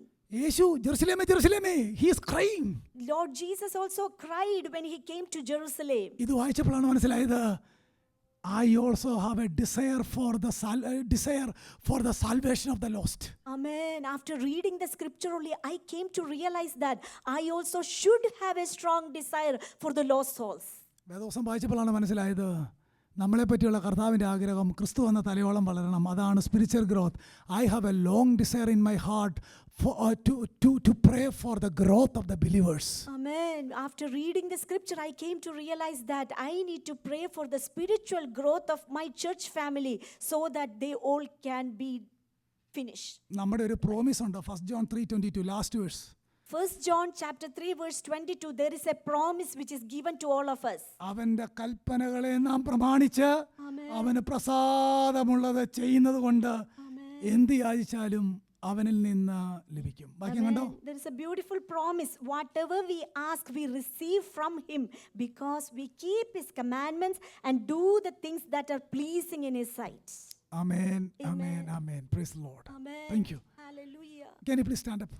Yeshu ജെറുസലേമേ ജെറുസലേമേ, he is crying. Lord Jesus also cried when he came to Jerusalem. ഇത് വായിച്ചപ്പോഴാണ് മനസ്സിലായത് I also have a desire for the salvation of the lost. Amen. After reading the scripture only, I came to realize that I also should have a strong desire for the lost souls. വേദപുസ്തകം വായിച്ചപ്പോഴാണ് മനസ്സിലായത് നമ്മളെ പറ്റിയുള്ള കർത്താവിൻ്റെ ആഗ്രഹം ക്രിസ്തു എന്ന തലയോളം വളരണം. അതാണ് spiritual growth. I have a long desire in my heart to pray for the growth of the believers. Amen. After reading the scripture, I came to realize that I need to pray for the spiritual growth of my church family so that they all can be finished. നമ്മുടെ ഒരു promise ഉണ്ട്. 1 John 3:22 last verse. 1 John chapter 3 verse 22, there is a promise which is given to all of us. അവന്റെ കൽപ്പനകളെ നാം പ്രമാണിച്ച് അവന് പ്രസാദമുള്ളത് ചെയ്യുന്നത് കൊണ്ട് എന്ത് യാചിച്ചാലും അവനിൽ നിന്ന് ലഭിക്കും. വാക്യം കണ്ടോ? There is a beautiful promise. Whatever we ask, we receive from him because we keep his commandments and do the things that are pleasing in his sight. Amen. Amen. Amen. Praise the Lord. Amen. Thank you. Hallelujah. Can you please stand up?